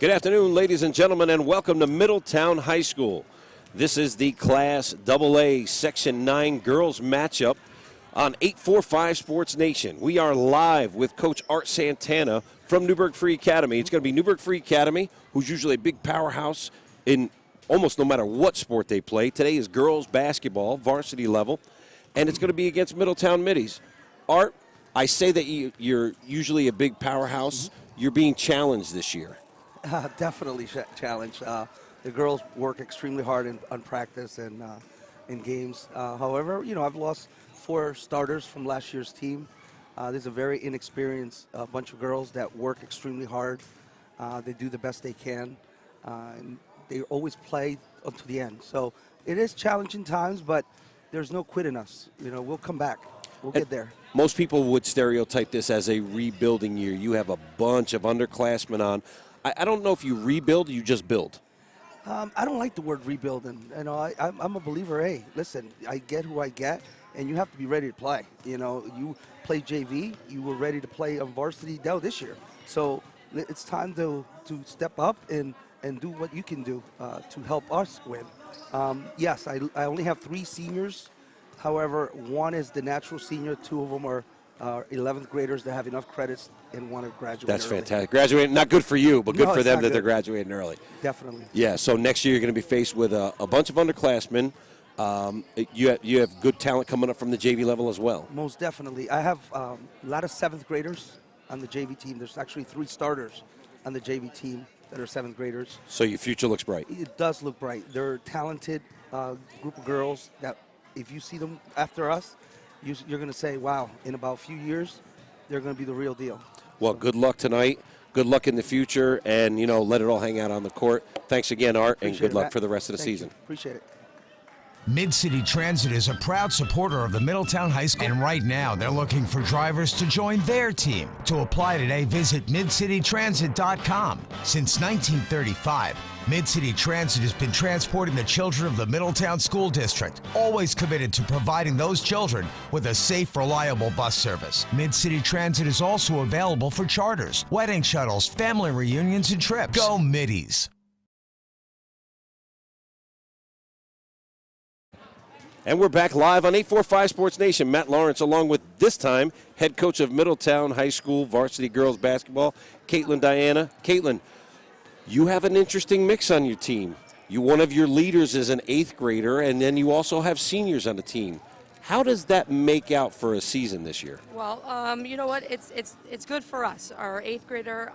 Good afternoon, ladies and gentlemen, and welcome to Middletown High School. This is the Class AA Section 9 girls matchup on 845 Sports Nation. We are live with Coach Art Santana from Newburgh Free Academy. It's going to be Newburgh Free Academy, who's usually a big powerhouse in almost no matter what sport they play. Today is girls basketball, varsity level, and it's going to be against Middletown Middies. Art, I say that you're usually a big powerhouse. You're being challenged this year. Definitely challenged. The girls work extremely hard on practice and in games. However, I've lost 4 starters from last year's team. There's a very inexperienced bunch of girls that work extremely hard. They do the best they can, and they always play until the end. So it is challenging times, but there's no quit in us. We'll come back. We'll get there. Most people would stereotype this as a rebuilding year. You have a bunch of underclassmen on. I don't know if you rebuild or you just build. I don't like the word rebuilding. I'm a believer. Hey, listen, I get who I get, and you have to be ready to play. You play JV, you were ready to play on varsity this year. So it's time to step up and do what you can do to help us win. Yes, I only have 3 seniors. However, 1 is the natural senior, 2 of them are 11th graders that have enough credits and want to graduate That's early. fantastic. Graduating, not good for you, but good for them that good. they're graduating early. Definitely. Yeah, so next year you're going to be faced with a bunch of underclassmen. You have good talent coming up from the JV level as well. Most definitely. I have a lot of 7th graders on the JV team. There's actually 3 starters on the JV team that are 7th graders. So your future looks bright. It does look bright. They're a talented group of girls that if you see them after us, you're going to say, wow, in about a few years, they're going to be the real deal. Well, good luck tonight. Good luck in the future, and, let it all hang out on the court. Thanks again, Art, and good luck for the rest of the season. Appreciate it. Mid-City Transit is a proud supporter of the Middletown High School, and right now they're looking for drivers to join their team. To apply today, visit midcitytransit.com. Since 1935, Mid-City Transit has been transporting the children of the Middletown School District, always committed to providing those children with a safe, reliable bus service. Mid-City Transit is also available for charters, wedding shuttles, family reunions, and trips. Go Middies! And we're back live on 845 Sports Nation. Matt Lawrence, along with this time, head coach of Middletown High School varsity girls basketball, Caitlin Diana. Caitlin, you have an interesting mix on your team. One of your leaders is an 8th grader, and then you also have seniors on the team. How does that make out for a season this year? Well, you know what? It's good for us. Our 8th grader,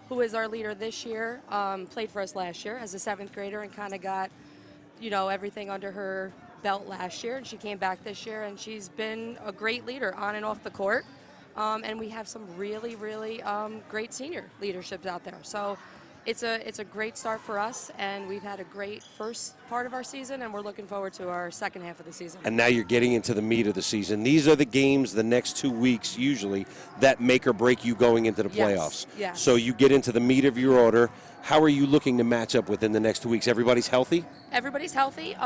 who is our leader this year, played for us last year as a 7th grader and kind of got, everything under her belt last year, and she came back this year, and she's been a great leader on and off the court. And we have some really, really great senior leaderships out there. So it's a great start for us, and we've had a great first part of our season, and we're looking forward to our second half of the season. And now you're getting into the meat of the season. These are the games the next 2 weeks usually that make or break you going into the playoffs. Yes. So you get into the meat of your order. How are you looking to match up within the next 2 weeks? Everybody's healthy? Everybody's healthy.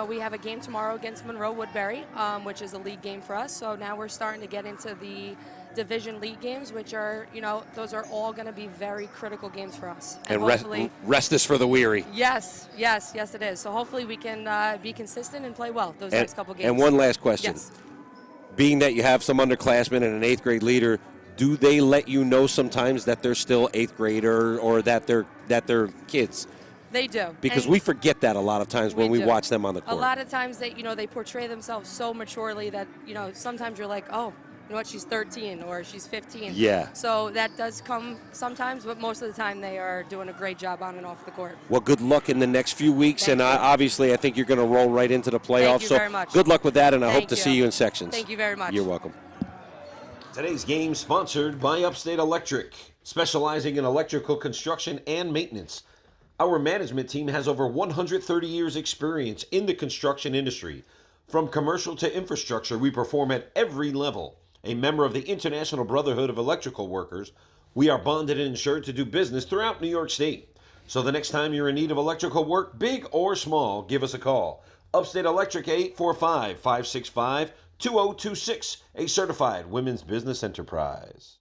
We have a game tomorrow against Monroe Woodbury, which is a league game for us. So now we're starting to get into the division league games, which are, those are all going to be very critical games for us. And rest is for the weary. Yes, it is. So hopefully we can be consistent and play well those next couple games. And one last question. Yes. Being that you have some underclassmen and an 8th grade leader, do they let you know sometimes that they're still 8th grader or that they're kids? They do. Because we forget that a lot of times when we watch them on the court. A lot of times they portray themselves so maturely that, sometimes you're like, oh, you know what, she's 13 or she's 15. Yeah. So that does come sometimes, but most of the time they are doing a great job on and off the court. Well, good luck in the next few weeks, and obviously I think you're going to roll right into the playoffs. Thank you very much. Good luck with that, and I hope to you. see you in sections. Thank you very much. You're welcome. Today's game sponsored by Upstate Electric, specializing in electrical construction and maintenance. Our management team has over 130 years experience in the construction industry. From commercial to infrastructure, we perform at every level. A member of the International Brotherhood of Electrical Workers, we are bonded and insured to do business throughout New York State. So the next time you're in need of electrical work, big or small, give us a call. Upstate Electric, 845-565-2026, a certified women's business enterprise.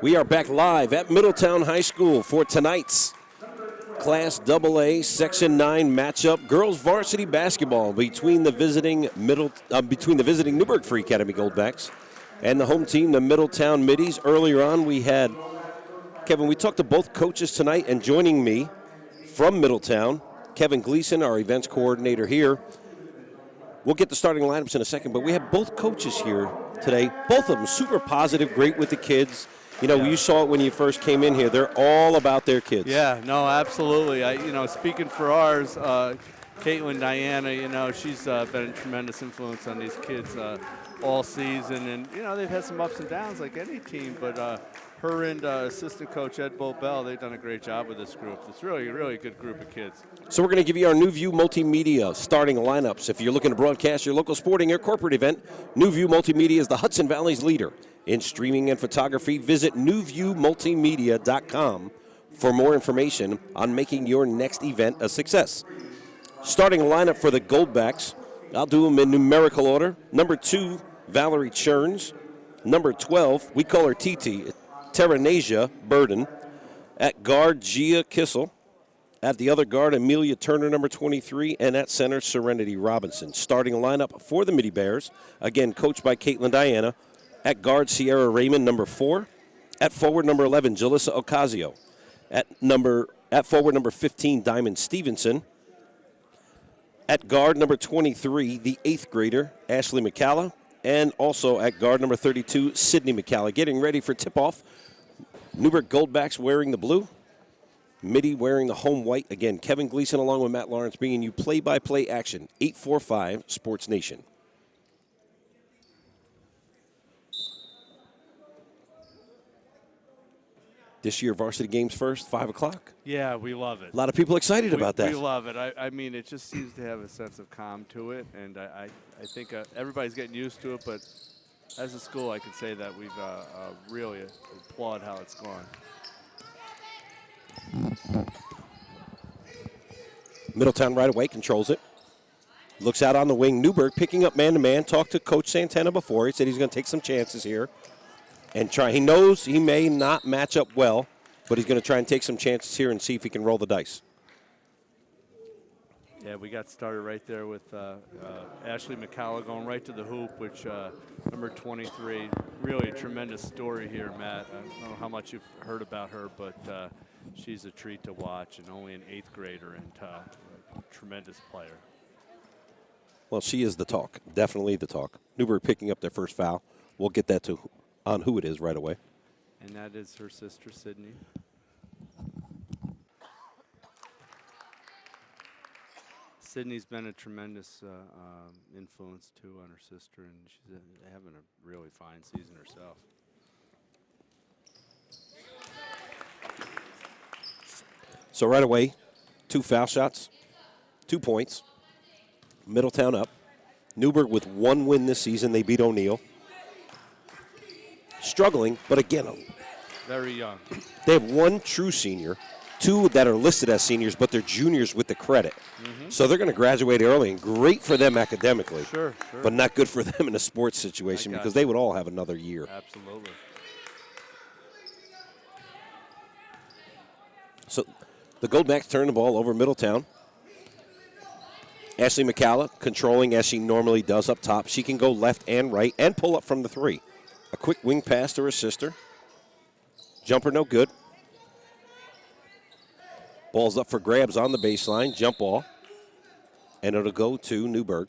We are back live at Middletown High School for tonight's Class AA Section 9 matchup. Girls varsity basketball between the visiting Newburgh Free Academy Goldbacks and the home team, the Middletown Middies. Earlier on, we had Kevin. We talked to both coaches tonight, and joining me from Middletown, Kevin Gleason, our events coordinator here. We'll get the starting lineups in a second, but we have both coaches here today. Both of them super positive, great with the kids. You know, you saw it when you first came in here. They're all about their kids. Yeah, no, absolutely. Speaking for ours, Caitlin Diana, she's been a tremendous influence on these kids all season. And, they've had some ups and downs like any team, but her and assistant coach Ed Bobell, they've done a great job with this group. It's really, really a good group of kids. So we're going to give you our New View Multimedia starting lineups. If you're looking to broadcast your local sporting or corporate event, New View Multimedia is the Hudson Valley's leader in streaming and photography. Visit newviewmultimedia.com for more information on making your next event a success. Starting lineup for the Goldbacks, I'll do them in numerical order. Number 2, Valerie Churns. Number 12, we call her TT, Teranasia Burden. At guard, Gia Kissel. At the other guard, Amelia Turner, number 23. And at center, Serenity Robinson. Starting lineup for the Midi Bears, again, coached by Caitlin Diana. At guard, Sierra Raymond, number 4. At forward, number 11, Jalissa Ocasio. At forward, number 15, Diamond Stevenson. At guard, number 23, the 8th grader, Ashley McCalla. And also at guard, number 32, Sydney McCalla. Getting ready for tip-off. Newburgh Goldbacks wearing the blue. Midi wearing the home white. Again, Kevin Gleason along with Matt Lawrence bringing you play-by-play action. 845 Sports Nation. This year, varsity games first, 5 o'clock. Yeah, we love it. A lot of people excited about that. We love it. I mean, it just seems to have a sense of calm to it, and I think everybody's getting used to it, but as a school, I can say that we've really applaud how it's gone. Middletown right away controls it. Looks out on the wing. Newburgh picking up man-to-man. Talked to Coach Santana before. He said he's going to take some chances here and try. He knows he may not match up well, but he's going to try and take some chances here and see if he can roll the dice. Yeah, we got started right there with Ashley McCalla going right to the hoop, which number 23, really a tremendous story here, Matt. I don't know how much you've heard about her, but she's a treat to watch, and only an 8th grader and a tremendous player. Well, she is the talk, definitely the talk. Newburgh picking up their first foul. We'll get that on who it is right away. And that is her sister, Sydney. Sydney's been a tremendous influence, too, on her sister, and she's having a really fine season herself. So right away, 2 foul shots, 2 points. Middletown up. Newburgh with 1 win this season. They beat O'Neill. Struggling, but again, very young. They have 1 true senior, 2 that are listed as seniors, but they're juniors with the credit. Mm-hmm. So they're going to graduate early, and great for them academically. Sure. But not good for them in a sports situation because they would all have another year. Absolutely. So the Goldbacks turn the ball over Middletown. Ashley McCalla controlling as she normally does up top. She can go left and right and pull up from the 3. A quick wing pass to her sister. Jumper no good. Ball's up for grabs on the baseline. Jump ball. And it'll go to Newburgh.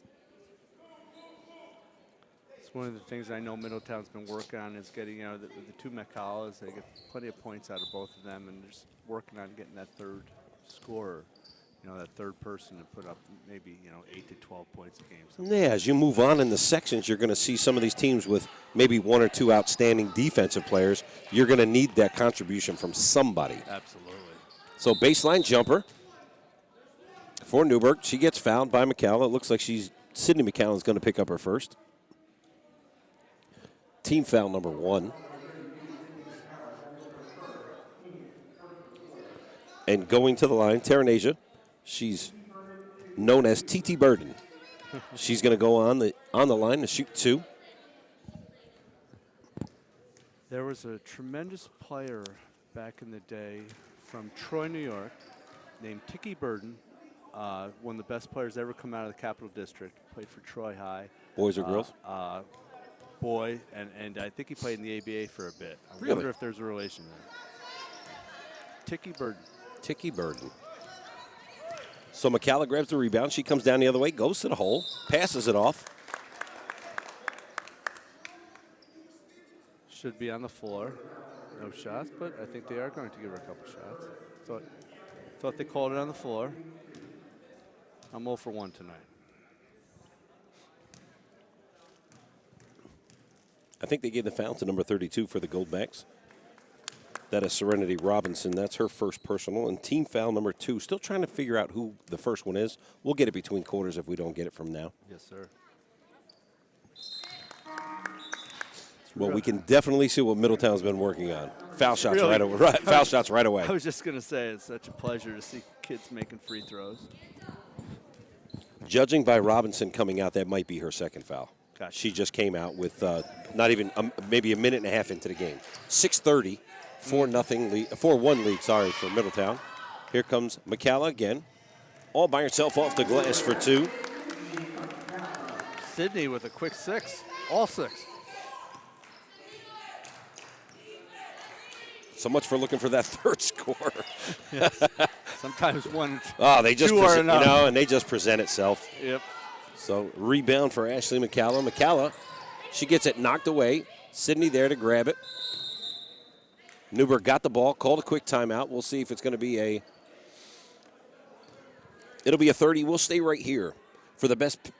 It's one of the things I know Middletown's been working on is getting, the 2 McCallas. They get plenty of points out of both of them, and just working on getting that third scorer. That third person to put up maybe, 8 to 12 points a game. Yeah, as you move on in the sections, you're going to see some of these teams with maybe 1 or 2 outstanding defensive players. You're going to need that contribution from somebody. Absolutely. So baseline jumper for Newburgh. She gets fouled by McCalla. It looks like Sydney McCalla is going to pick up her first. Team foul number 1. And going to the line, Teranasia. She's known as TT Burden. She's going to go on the line to shoot 2. There was a tremendous player back in the day from Troy, New York, named Tiki Burden. One of the best players ever come out of the Capital District. Played for Troy High. Boys or girls? Boy, and I think he played in the ABA for a bit. I Really? wonder if there's a relation there. Tiki Burden. Tiki Burden. So McCalla grabs the rebound. She comes down the other way, goes to the hole, passes it off. Should be on the floor. No shots, but I think they are going to give her a couple shots. Thought they called it on the floor. I'm 0 for 1 tonight. I think they gave the foul to number 32 for the Goldbacks. That is Serenity Robinson. That's her first personal. And team foul number 2. Still trying to figure out who the first one is. We'll get it between quarters if we don't get it from now. Yes, sir. Well, we can definitely see what Middletown's been working on. Foul shots really? right away. Right, foul shots right away. I was just going to say it's such a pleasure to see kids making free throws. Judging by Robinson coming out, that might be her second foul. Gotcha. She just came out with not even maybe a minute and a half into the game. 6:30, 4-0 lead, 4-1 lead. Sorry for Middletown. Here comes McCalla again, all by herself off the glass for 2. Sydney with a quick 6, all 6. So much for looking for that third score. Yes. Sometimes one. Oh, they just two are present, enough. and they just present itself. Yep. So rebound for Ashley McCalla. McCalla, she gets it knocked away. Sydney there to grab it. Newburgh got the ball, called a quick timeout. We'll see if it's going to be it'll be a 30. We'll stay right here. For the best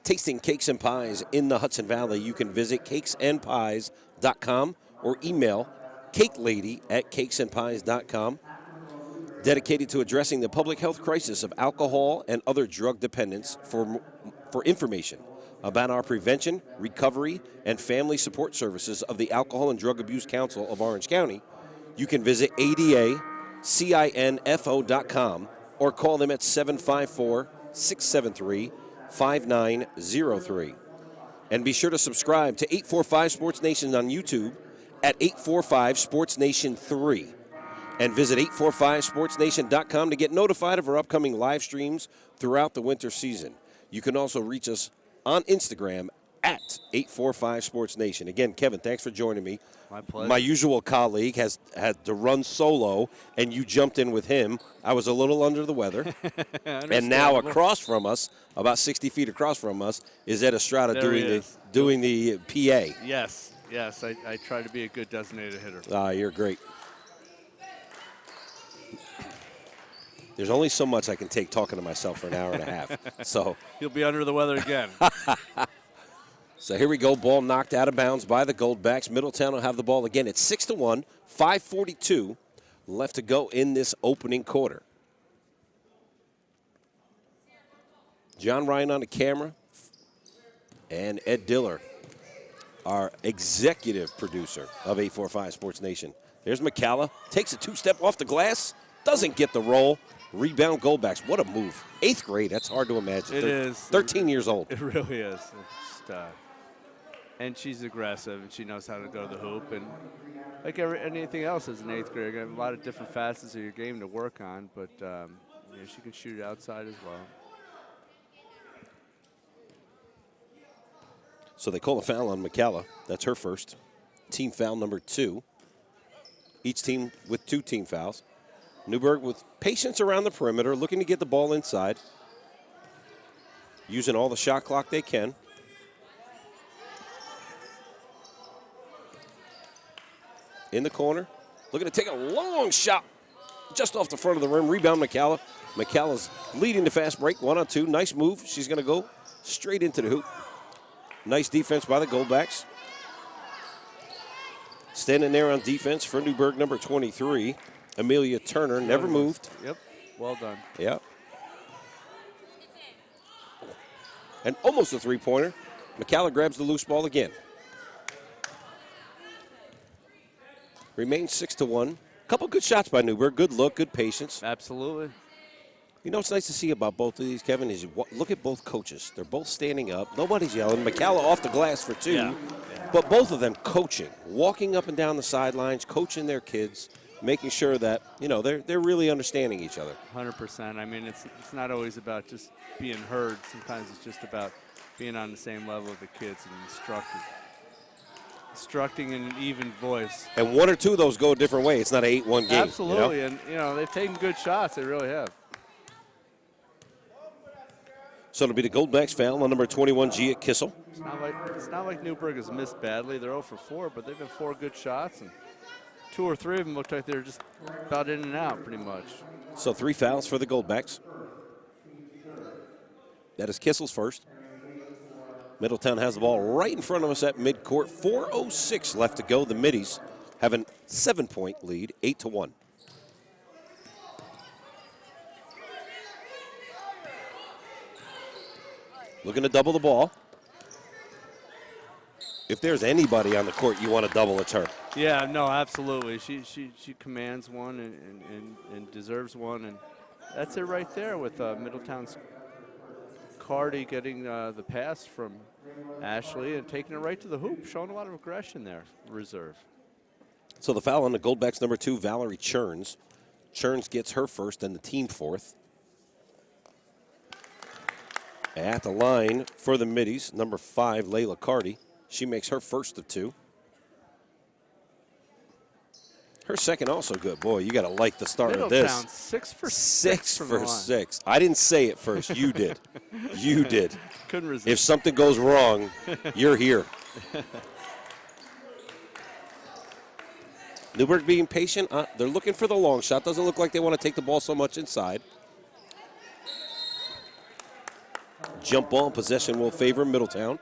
tasting cakes and pies in the Hudson Valley, you can visit cakesandpies.com or email cakelady@cakesandpies.com. Dedicated to addressing the public health crisis of alcohol and other drug dependence. For information about our prevention, recovery, and family support services of the Alcohol and Drug Abuse Council of Orange County, you can visit adacinfo.com or call them at 754-673-5903. And be sure to subscribe to 845 Sports Nation on YouTube at 845 Sports Nation 3. And visit 845sportsnation.com to get notified of our upcoming live streams throughout the winter season. You can also reach us on Instagram at 845 Sports Nation. Again, Kevin, thanks for joining me. My pleasure. My usual colleague has had to run solo, and you jumped in with him. I was a little under the weather. And now across from us, about 60 feet across from us, is Ed Estrada doing the PA. Yes, I try to be a good designated hitter. You're great. There's only so much I can take talking to myself for an hour and a half. So You'll be under the weather again. So here we go. Ball knocked out of bounds by the Goldbacks. Middletown will have the ball again. It's 6-1, 5:42 left to go in this opening quarter. John Ryan on the camera and Ed Diller, our executive producer of 845 Sports Nation. There's McCalla. Takes a 2-step off the glass. Doesn't get the roll. Rebound Goldbacks. What a move. 8th grade. That's hard to imagine. It is. 13 years old. It really is. And she's aggressive, and she knows how to go to the hoop. And like anything else as an 8th grader, you have a lot of different facets of your game to work on, but she can shoot it outside as well. So they call a foul on McCalla. That's her first. Team foul number 2. Each team with 2 team fouls. Newburgh with patience around the perimeter, looking to get the ball inside. Using all the shot clock they can. In the corner. Looking to take a long shot just off the front of the rim. Rebound McCalla. McCalla's leading the fast break. 1-on-2. Nice move. She's going to go straight into the hoop. Nice defense by the Goldbacks. Standing there on defense for Newburgh, number 23. Amelia Turner never moved. Yep, well done. Yep. And almost a three-pointer. McCalla grabs the loose ball again. Remains 6-1. Couple good shots by Newburgh. Good look, good patience. Absolutely. You know what's nice to see about both of these, Kevin, is look at both coaches. They're both standing up. Nobody's yelling. McCalla off the glass for 2. Yeah. But both of them coaching, walking up and down the sidelines, coaching their kids, making sure that, they're really understanding each other. 100%. I mean, it's not always about just being heard. Sometimes it's just about being on the same level with the kids and instructing in an even voice. And 1 or 2 of those go a different way. It's not an 8-1 game. Absolutely. And, they've taken good shots. They really have. So it'll be the Goldbacks foul on number 21, Gia Kissel. It's not like Newburgh has missed badly. They're 0 for 4, but they've been 4 good shots, and 2 or 3 of them looked like they were just about in and out pretty much. So 3 fouls for the Goldbacks. That is Kissel's first. Middletown has the ball right in front of us at midcourt. 4:06 left to go. The Middies have a 7-point lead, 8-1. Looking to double the ball. If there's anybody on the court you want to double, it's her. Yeah, no, absolutely. She commands one and deserves one, and that's it right there with Middletown's Cardi getting the pass from Ashley and taking it right to the hoop, showing a lot of aggression there, reserve. So the foul on the Goldbacks, number 2, Valerie Churns. Churns gets her first and the team fourth. At the line for the Middies, number 5, Layla Cardi. She makes her first of 2. Her second also good. Boy, you got to like the start of this. Middletown, 6 for 6. 6 for 6. I didn't say it first. You did. You did. Couldn't resist. If something goes wrong, you're here. Newburgh being patient. They're looking for the long shot. Doesn't look like they want to take the ball so much inside. Jump ball possession will favor Middletown.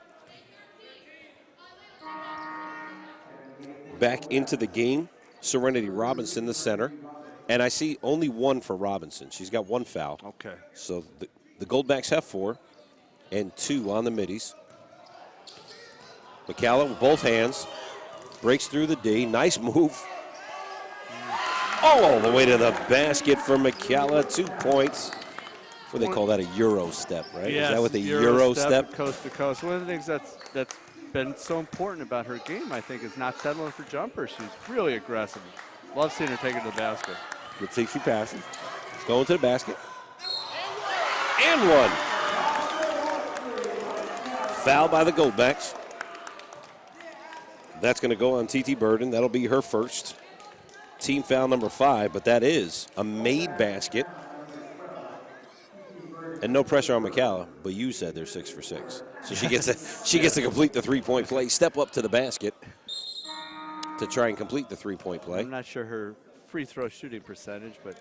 Back into the game, Serenity Robinson, the center. And I see only 1 for Robinson. She's got 1 foul. Okay. So the Goldbacks have 4 and 2 on the Middies. McCalla with both hands. Breaks through the D. Nice move. All the way to the basket for McCalla. 2 points. What do they call that, a Euro step, right? Yes, is that what the Euro step? Coast to coast. One of the things that's been so important about her game, I think, is not settling for jumpers. She's really aggressive. Love seeing her take it to the basket. Let's see if she passes. It's going to the basket. And 1. Foul by the Goldbacks. That's going to go on TT Burden. That'll be her first. Team foul number 5, but that is a made basket. And no pressure on McCalla, but you said they're 6 for 6. So she gets to complete the 3-point play, step up to the basket to try and complete the 3-point play. I'm not sure her free throw shooting percentage, but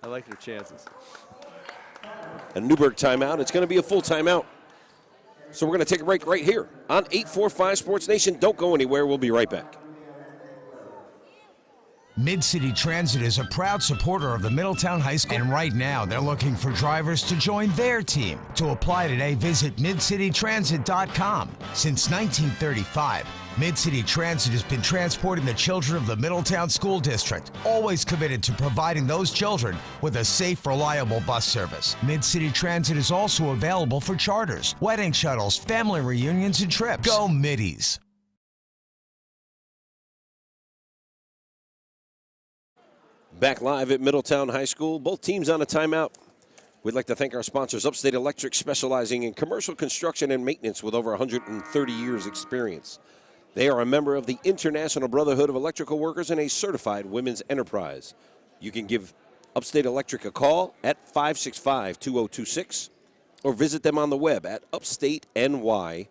I like her chances. A Newburgh timeout. It's going to be a full timeout. So we're going to take a break right here on 845 Sports Nation. Don't go anywhere. We'll be right back. Mid-City Transit is a proud supporter of the Middletown High School, and right now they're looking for drivers to join their team. To apply today, visit midcitytransit.com. Since 1935, Mid-City Transit has been transporting the children of the Middletown School District, always committed to providing those children with a safe, reliable bus service. Mid-City Transit is also available for charters, wedding shuttles, family reunions, and trips. Go Middies! Back live at Middletown High School. Both teams on a timeout. We'd like to thank our sponsors, Upstate Electric, specializing in commercial construction and maintenance with over 130 years experience. They are a member of the International Brotherhood of Electrical Workers and a certified women's enterprise. You can give Upstate Electric a call at 565-2026 or visit them on the web at upstateny.com.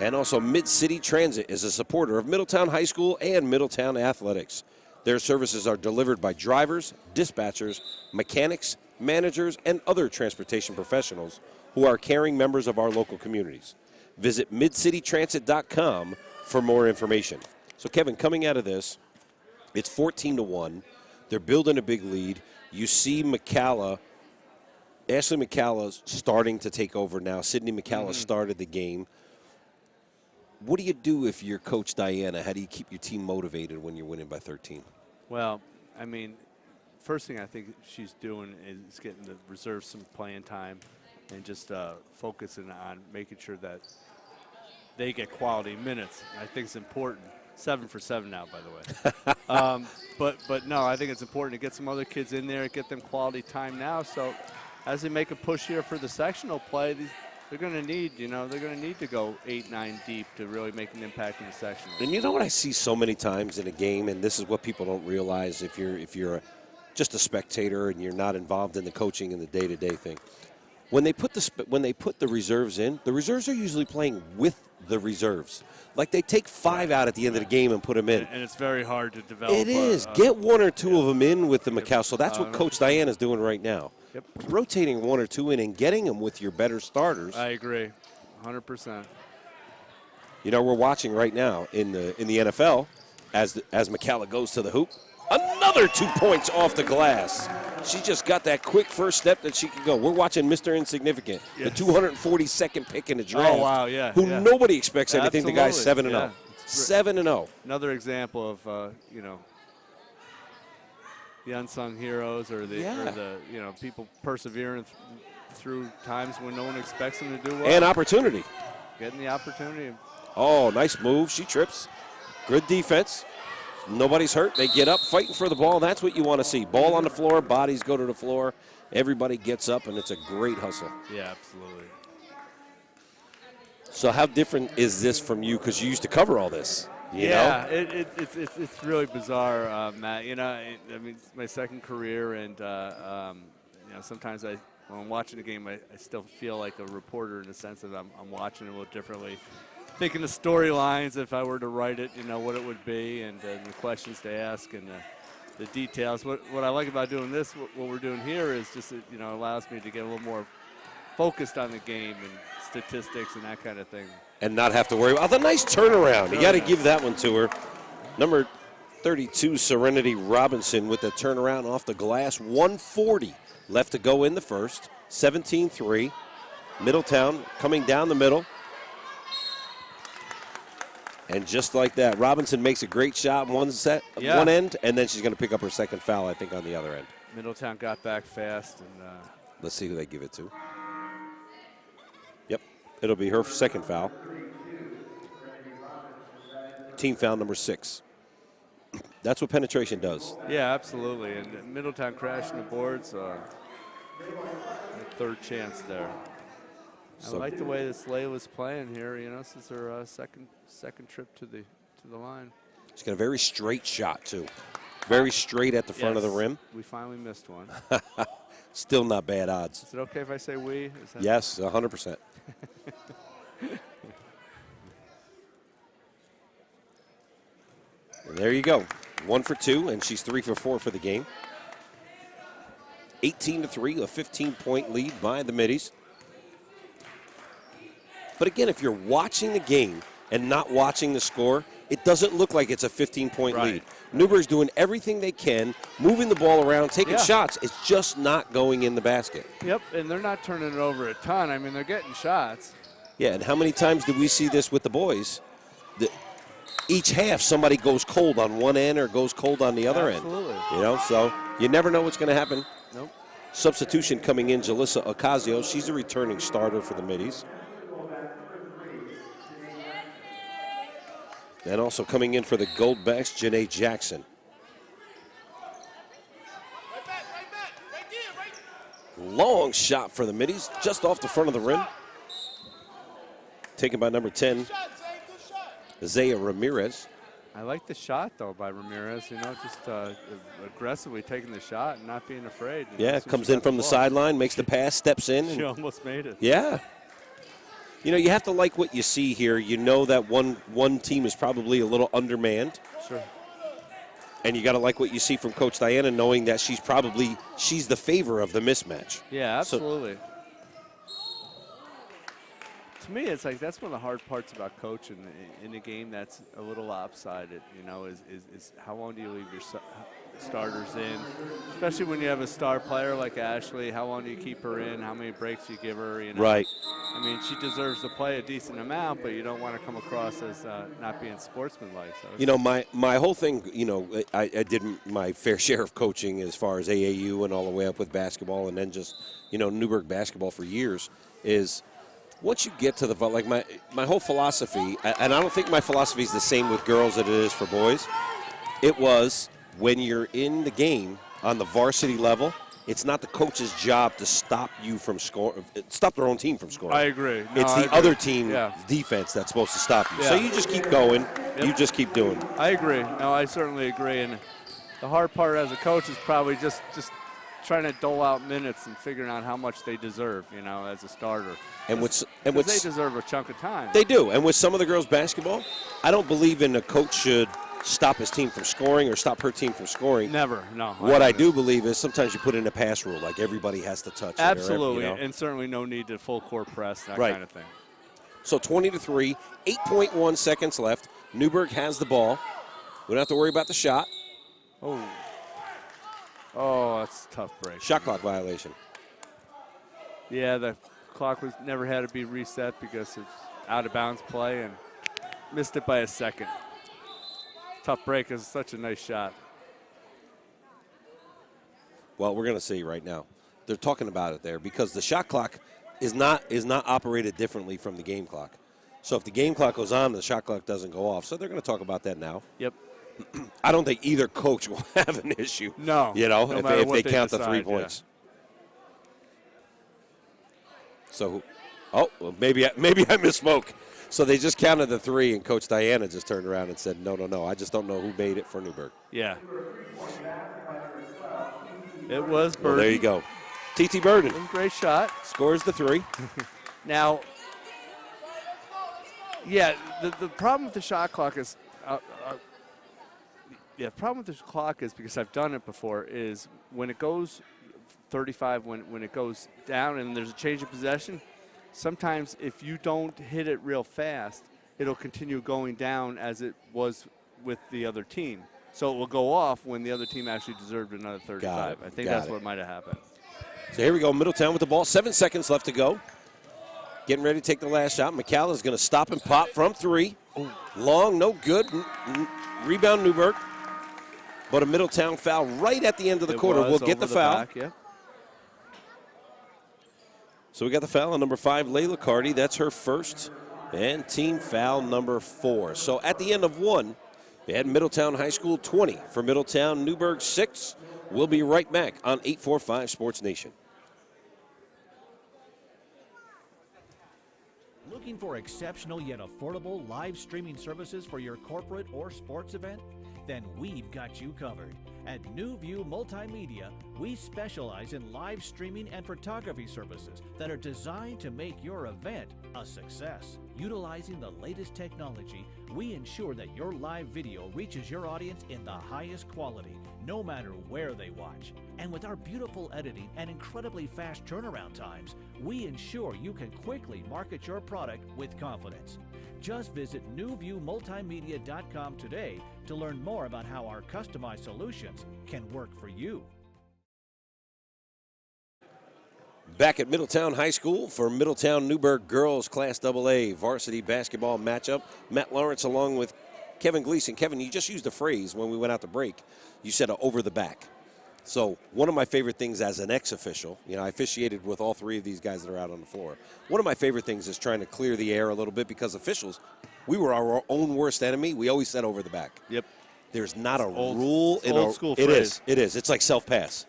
And also, Mid-City Transit is a supporter of Middletown High School and Middletown Athletics. Their services are delivered by drivers, dispatchers, mechanics, managers, and other transportation professionals who are caring members of our local communities. Visit midcitytransit.com for more information. So, Kevin, coming out of this, it's 14-1. They're building a big lead. You see McCalla, Ashley McCalla starting to take over now. Sydney McCalla started the game. What do you do if you're Coach Diana? How do you keep your team motivated when you're winning by 13? Well, I mean, first thing I think she's doing is getting the reserves some playing time and just focusing on making sure that they get quality minutes. I think it's important. 7 for 7 now, by the way. But no, I think it's important to get some other kids in there, get them quality time now. So as they make a push here for the sectional play, they're going to need, they're going to need to go 8, 9 deep to really make an impact in the sectional. And you know what I see so many times in a game, and this is what people don't realize if you're just a spectator and you're not involved in the coaching and the day-to-day thing. When they put the reserves in, the reserves are usually playing with the reserves. Like they take 5 out at the end of the game and put them in. And it's very hard to develop. It is. Get 1 or 2 of them in with the McCall. So that's what Coach Diana's doing right now. Yep. Rotating 1 or 2 in and getting them with your better starters. I agree, 100%. We're watching right now in the NFL as McCalla goes to the hoop. Another 2 points off the glass. She just got that quick first step that she could go. We're watching Mr. Insignificant, the 242nd pick in the draft. Oh, wow, yeah. Who nobody expects anything. Absolutely. The guy's 7-0. 7-0. Another example of, the unsung heroes or the people persevering through times when no one expects them to do well. And opportunity. Getting the opportunity. Oh, nice move. She trips. Good defense. Nobody's hurt. They get up, fighting for the ball. That's what you want to see. Ball on the floor, bodies go to the floor. Everybody gets up, and it's a great hustle. Yeah, absolutely. So how different is this from you? Because you used to cover all this. You know? It's really bizarre, Matt. It's my second career, and sometimes when I'm watching a game, I still feel like a reporter in the sense that I'm watching it a little differently. Thinking the storylines, if I were to write it, what it would be, and the questions to ask, and the details. What I like about doing this, what we're doing here, is just it allows me to get a little more focused on the game and statistics and that kind of thing. And not have to worry about the nice turnaround. You got to give that one to her. Number 32, Serenity Robinson, with the turnaround off the glass. 1:40 left to go in the first. 17-3. Middletown coming down the middle. And just like that, Robinson makes a great shot one end, and then she's going to pick up her second foul, I think, on the other end. Middletown got back fast. And let's see who they give it to. Yep, it'll be her second foul. Team foul number 6. That's what penetration does. Yeah, absolutely. And Middletown crashing the boards. A third chance there. I like the way this Layla's playing here. This is her second trip to the line. She's got a very straight shot too. Very straight at the front of the rim. We finally missed one. Still not bad odds. Is it okay if I say we? Yes, 100%. There you go. 1 for 2, and she's 3 for 4 for the game. 18-3, a 15-point lead by the Middies. But again, if you're watching the game and not watching the score, it doesn't look like it's a 15-point lead. Newburgh's doing everything they can, moving the ball around, taking shots. It's just not going in the basket. Yep, and they're not turning it over a ton. I mean, they're getting shots. Yeah, and how many times do we see this with the boys? Each half, somebody goes cold on one end or goes cold on the other end. So you never know what's going to happen. Nope. Substitution coming in, Jalissa Ocasio. She's a returning starter for the Middies. And also coming in for the Goldbacks, Janae Jackson. Long shot for the Middies, just off the front of the rim. Taken by number 10, Zaya Ramirez. I like the shot, though, by Ramirez. Just aggressively taking the shot and not being afraid. Comes in from the sideline, makes the pass, steps in. She almost made it. Yeah. You have to like what you see here. You know that one team is probably a little undermanned. Sure. And you got to like what you see from Coach Diana, knowing that she's the favor of the mismatch. Yeah, absolutely. To me, it's like that's one of the hard parts about coaching in a game that's a little lopsided. Is how long do you leave yourself? starters in, especially when you have a star player like Ashley. How long do you keep her in? How many breaks do you give her? You know? Right. I mean, she deserves to play a decent amount, but you don't want to come across as not being sportsmanlike. So You know, my whole thing, you know, I did my fair share of coaching as far as AAU and all the way up with basketball, and then just, you know, Newburgh basketball for years, is once you get to the, like my whole philosophy, and I don't think my philosophy is the same with girls that it is for boys. It was when you're in the game on the varsity level, it's not the coach's job to stop you from scoring, stop their own team from scoring. I agree. No, It's I the agree. other team's Yeah. defense that's supposed to stop you. Yeah. So you just keep going. Yep. You just keep doing. I agree. No, I certainly agree. And the hard part as a coach is probably just trying to dole out minutes and figuring out how much they deserve, you know, as a starter. And Because they they deserve a chunk of time. They do. And with some of the girls' basketball, I don't believe in a coach should stop his team from scoring or stop her team from scoring. Never, no. What I do believe is sometimes you put in a pass rule, like everybody has to touch it. Absolutely, Or, you know? and certainly no need to full court press, that Right. kind of thing. So 20-3, 8.1 seconds left. Newburgh has the ball. We don't have to worry about the shot. Oh, that's a tough break. Shot clock violation. Yeah, the clock never had to be reset because it's out of bounds play and missed it by a second. Tough break is such a nice shot. Well, we're going to see right now. They're talking about it there because the shot clock is not operated differently from the game clock. So if the game clock goes on, the shot clock doesn't go off. So they're going to talk about that now. Yep. I don't think either coach will have an issue. No. You know, no if matter what they count the decide, 3 points. So, well, maybe I misspoke. So they just counted the 3, and Coach Diana just turned around and said, no, I just don't know who made it for Newburgh. Yeah. It was Burden. Well, there you go. T.T. Burden It was a great shot. scores the 3. Now, yeah, the problem with the shot clock is, the problem with the clock is, because I've done it before, is when it goes 35, when it goes down and there's a change of possession, sometimes if you don't hit it real fast, it'll continue going down as it was with the other team. So it will go off when the other team actually deserved another 35. I think that's what might have happened. So here we go, Middletown with the ball. 7 seconds left to go. Getting ready to take the last shot. McCalla going to stop and pop from 3. Long, no good. Rebound Newburgh. But a Middletown foul right at the end of the quarter. We'll get the foul. Back, yeah. So we got the foul on number 5, Layla Carty. That's her first. And team foul number 4. So at the end of 1, they had Middletown High School 20 for Middletown, Newburgh 6. We'll be right back on 845 Sports Nation. Looking for exceptional yet affordable live streaming services for your corporate or sports event? Then we've got you covered. At New View Multimedia, we specialize in live streaming and photography services that are designed to make your event a success. Utilizing the latest technology, we ensure that your live video reaches your audience in the highest quality, no matter where they watch. And with our beautiful editing and incredibly fast turnaround times, we ensure you can quickly market your product with confidence. Just visit newviewmultimedia.com today to learn more about how our customized solutions can work for you. Back at Middletown High School for Middletown Newburgh Girls Class AA varsity basketball matchup. Matt Lawrence along with Kevin Gleason. Kevin, you just used a phrase when we went out to break. You said over the back. So one of my favorite things as an ex-official, you know, I officiated with all 3 of these guys that are out on the floor. One of my favorite things is trying to clear the air a little bit because officials, we were our own worst enemy. We always said over the back. Yep. There's not a rule. Old school It phrase. is. It is. It's like self-pass.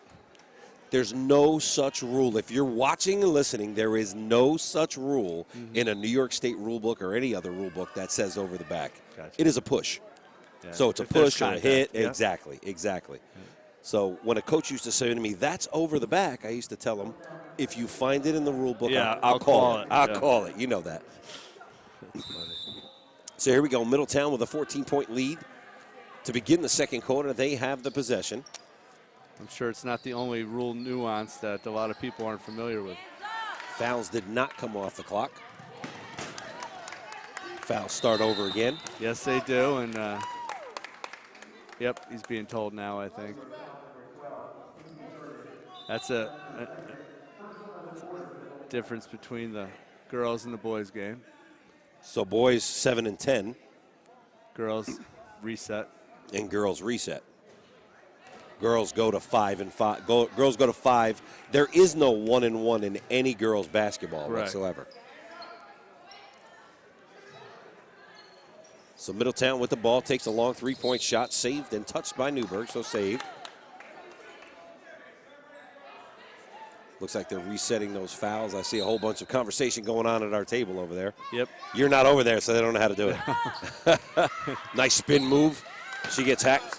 There's no such rule. If you're watching and listening, there is no such rule in a New York State rule book or any other rule book that says over the back. Gotcha. It is a push. Yeah. So it's a If there's push or a contact, hit. yeah. Exactly. Yeah. So when a coach used to say to me, that's over the back, I used to tell him, if you find it in the rule book, Yeah, I'll call it. I'll Yeah. call it. You know that. So here we go. Middletown with a 14-point lead. To begin the second quarter, they have the possession. I'm sure it's not the only rule nuance that a lot of people aren't familiar with. Fouls did not come off the clock. Fouls start over again. Yes, they do, and yep, he's being told now, I think. That's a difference between the girls and the boys game. So boys 7 and 10. Girls reset. And girls reset. Girls go to 5 and 5. Girls go to 5. There is no 1 and 1 in any girls basketball whatsoever. So Middletown with the ball takes a long 3-point shot, saved and touched by Newburgh, so saved. Looks like they're resetting those fouls. I see a whole bunch of conversation going on at our table over there. Yep. You're not over there, so they don't know how to do it. Nice spin move. She gets hacked.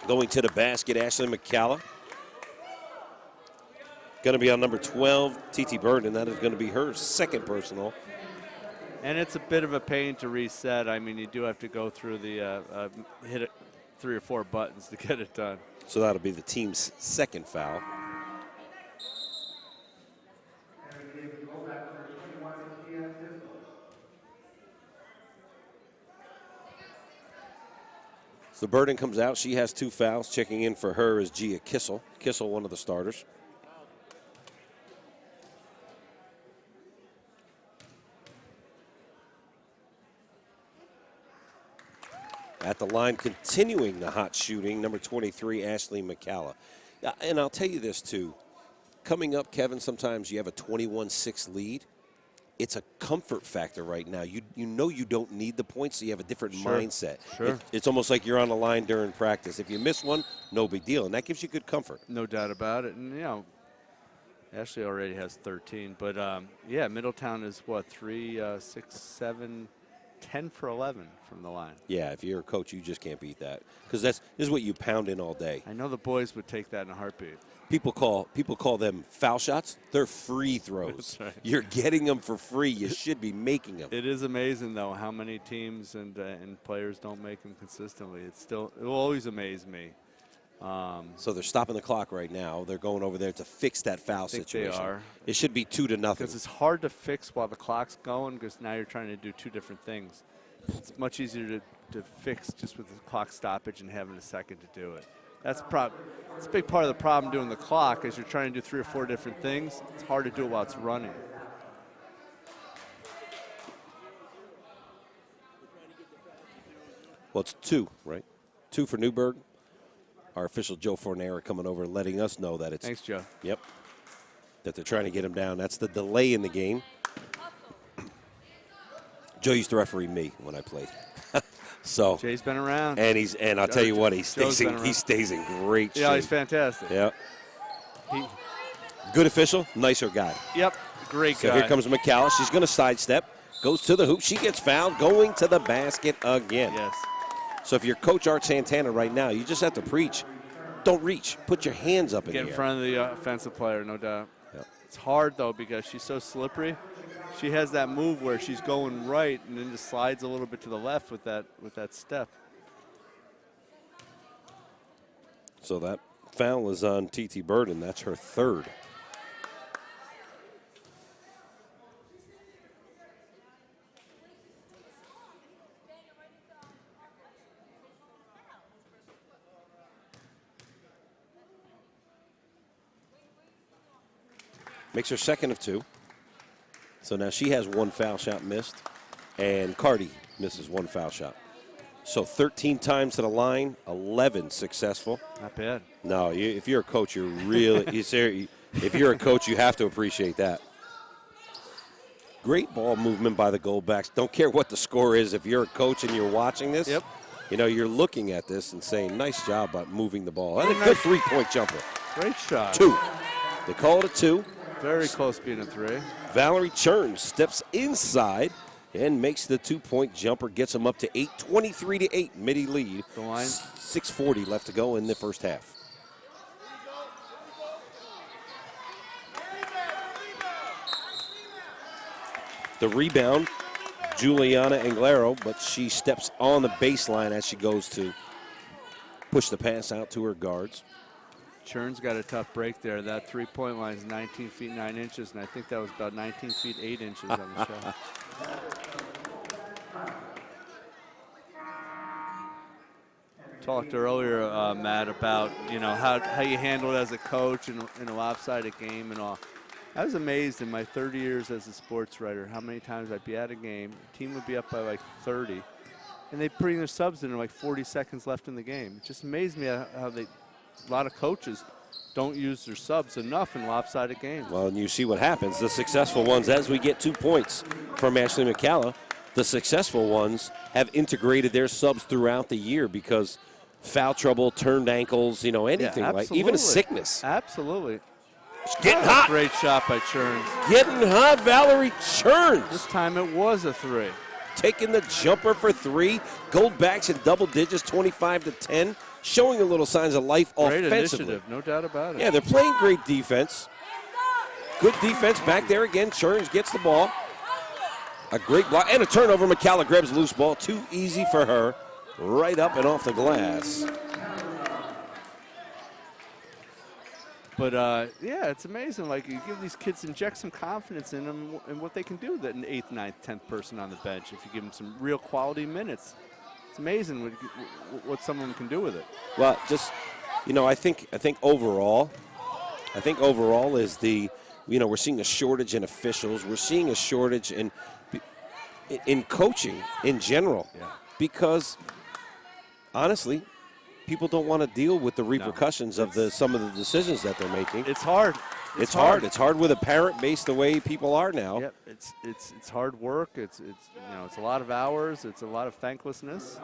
Going to the basket, Ashley McCalla. Going to be on number 12, TT Burden. That is going to be her second personal. And it's a bit of a pain to reset. I mean, you do have to go through the hit it 3 or 4 buttons to get it done. So that'll be the team's second foul. So Burden comes out. She has 2 fouls. Checking in for her is Gia Kissel. Kissel, one of the starters. At the line, continuing the hot shooting, number 23, Ashley McCalla. And I'll tell you this, too. Coming up, Kevin, sometimes you have a 21-6 lead. It's a comfort factor right now. You know you don't need the points, so you have a different mindset. Sure. It's almost like you're on the line during practice. If you miss one, no big deal, and that gives you good comfort. No doubt about it. And, you know, Ashley already has 13. But, yeah, Middletown is, what, 3, 6, 7, 10 for 11 from the line. Yeah, if you're a coach, you just can't beat that because this is what you pound in all day. I know the boys would take that in a heartbeat. People call them foul shots. They're free throws. That's right. You're getting them for free. You should be making them. It is amazing, though, how many teams and players don't make them consistently. It will always amaze me. So they're stopping the clock right now. They're going over there to fix that foul situation. They are. It should be 2-0. Because it's hard to fix while the clock's going because now you're trying to do 2 different things. It's much easier to fix just with the clock stoppage and having a second to do it. That's it's a big part of the problem doing the clock is you're trying to do 3 or 4 different things. It's hard to do it while it's running. Well, it's 2, right? 2 for Newburgh. Our official Joe Fornera coming over and letting us know that it's. Thanks, Joe. Yep. That they're trying to get him down. That's the delay in the game. Joe used to referee me when I played. So Jay's been around. And I'll tell you what, he stays in great shape. Yeah, he's fantastic. Yeah. Good official, nicer guy. Yep, great guy. So here comes McCall. She's going to sidestep, goes to the hoop. She gets fouled, going to the basket again. Yes. So if you're Coach Art Santana right now, you just have to preach. Don't reach. Put your hands up in the air. Get in front of the offensive player, no doubt. Yep. It's hard, though, because she's so slippery. She has that move where she's going right and then just slides a little bit to the left with that step. So that foul is on TT Burden. That's her 3rd. Makes her 2nd of 2. So now she has 1 foul shot missed, and Cardi misses 1 foul shot. So 13 times to the line, 11 successful. Not bad. No, if you're a coach, you're really if you're a coach, you have to appreciate that. Great ball movement by the Goldbacks. Don't care what the score is. If you're a coach and you're watching this, yep. You know, you're looking at this and saying, nice job about moving the ball. And a good 3-point jumper. Great shot. 2. They call it a 2. Very close being a 3. Valerie Churn steps inside and makes the 2-point jumper, gets them up to 8, 23-8, Midi lead. The line. 6:40 left to go in the first half. The rebound, Juliana Anglero, but she steps on the baseline as she goes to push the pass out to her guards. Churn's got a tough break there. That 3-point line is 19 feet 9 inches, and I think that was about 19 feet 8 inches on the shot. talked earlier, Matt, about how you handle it as a coach in a lopsided game and all. I was amazed in my 30 years as a sports writer how many times I'd be at a game, the team would be up by like 30, and they'd bring their subs in like 40 seconds left in the game. It just amazed me how a lot of coaches don't use their subs enough in lopsided games. Well, and you see what happens. The successful ones, as we get 2 points from Ashley McCalla, the successful ones have integrated their subs throughout the year because foul trouble, turned ankles, anything like even a sickness. Absolutely. It's getting hot. Great shot by Churns. Getting hot, Valerie Churns. This time it was a 3. Taking the jumper for 3. Goldbacks in double digits, 25-10. Showing a little signs of life great offensively. Initiative, no doubt about it. Yeah, they're playing great defense. Good defense back there again. Churns gets the ball. A great block and a turnover. McCalla grabs a loose ball. Too easy for her. Right up and off the glass. But, yeah, it's amazing. Like, you give these kids, inject some confidence in them and what they can do, that an 8th, 9th, 10th person on the bench, if you give them some real quality minutes. It's amazing what some of them can do with it. Well, just, I think overall is we're seeing a shortage in officials. We're seeing a shortage in coaching in general. Yeah. Because, honestly, people don't want to deal with the repercussions of some of the decisions that they're making. It's hard. It's hard. It's hard with a parent base the way people are now. Yep. It's hard work. It's a lot of hours. It's a lot of thanklessness.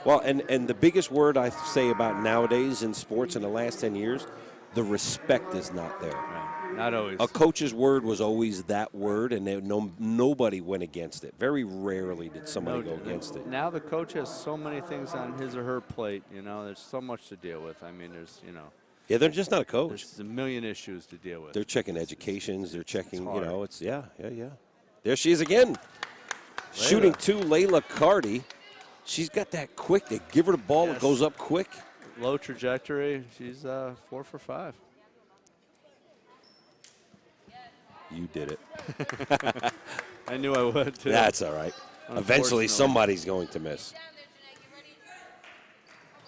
Well, and the biggest word I say about nowadays in sports in the last 10 years, the respect is not there. Right. Not always. A coach's word was always that word, and nobody went against it. Very rarely did somebody go against it. Now the coach has so many things on his or her plate. There's so much to deal with. I mean, Yeah, they're just not a coach. There's a million issues to deal with. They're checking educations. They're checking, yeah. There she is again. Layla. Shooting 2, Layla Carty. She's got that quick. They give her the ball. Yes. It goes up quick. Low trajectory. She's 4 for 5. You did it. I knew I would, too. That's all right. Eventually, somebody's going to miss.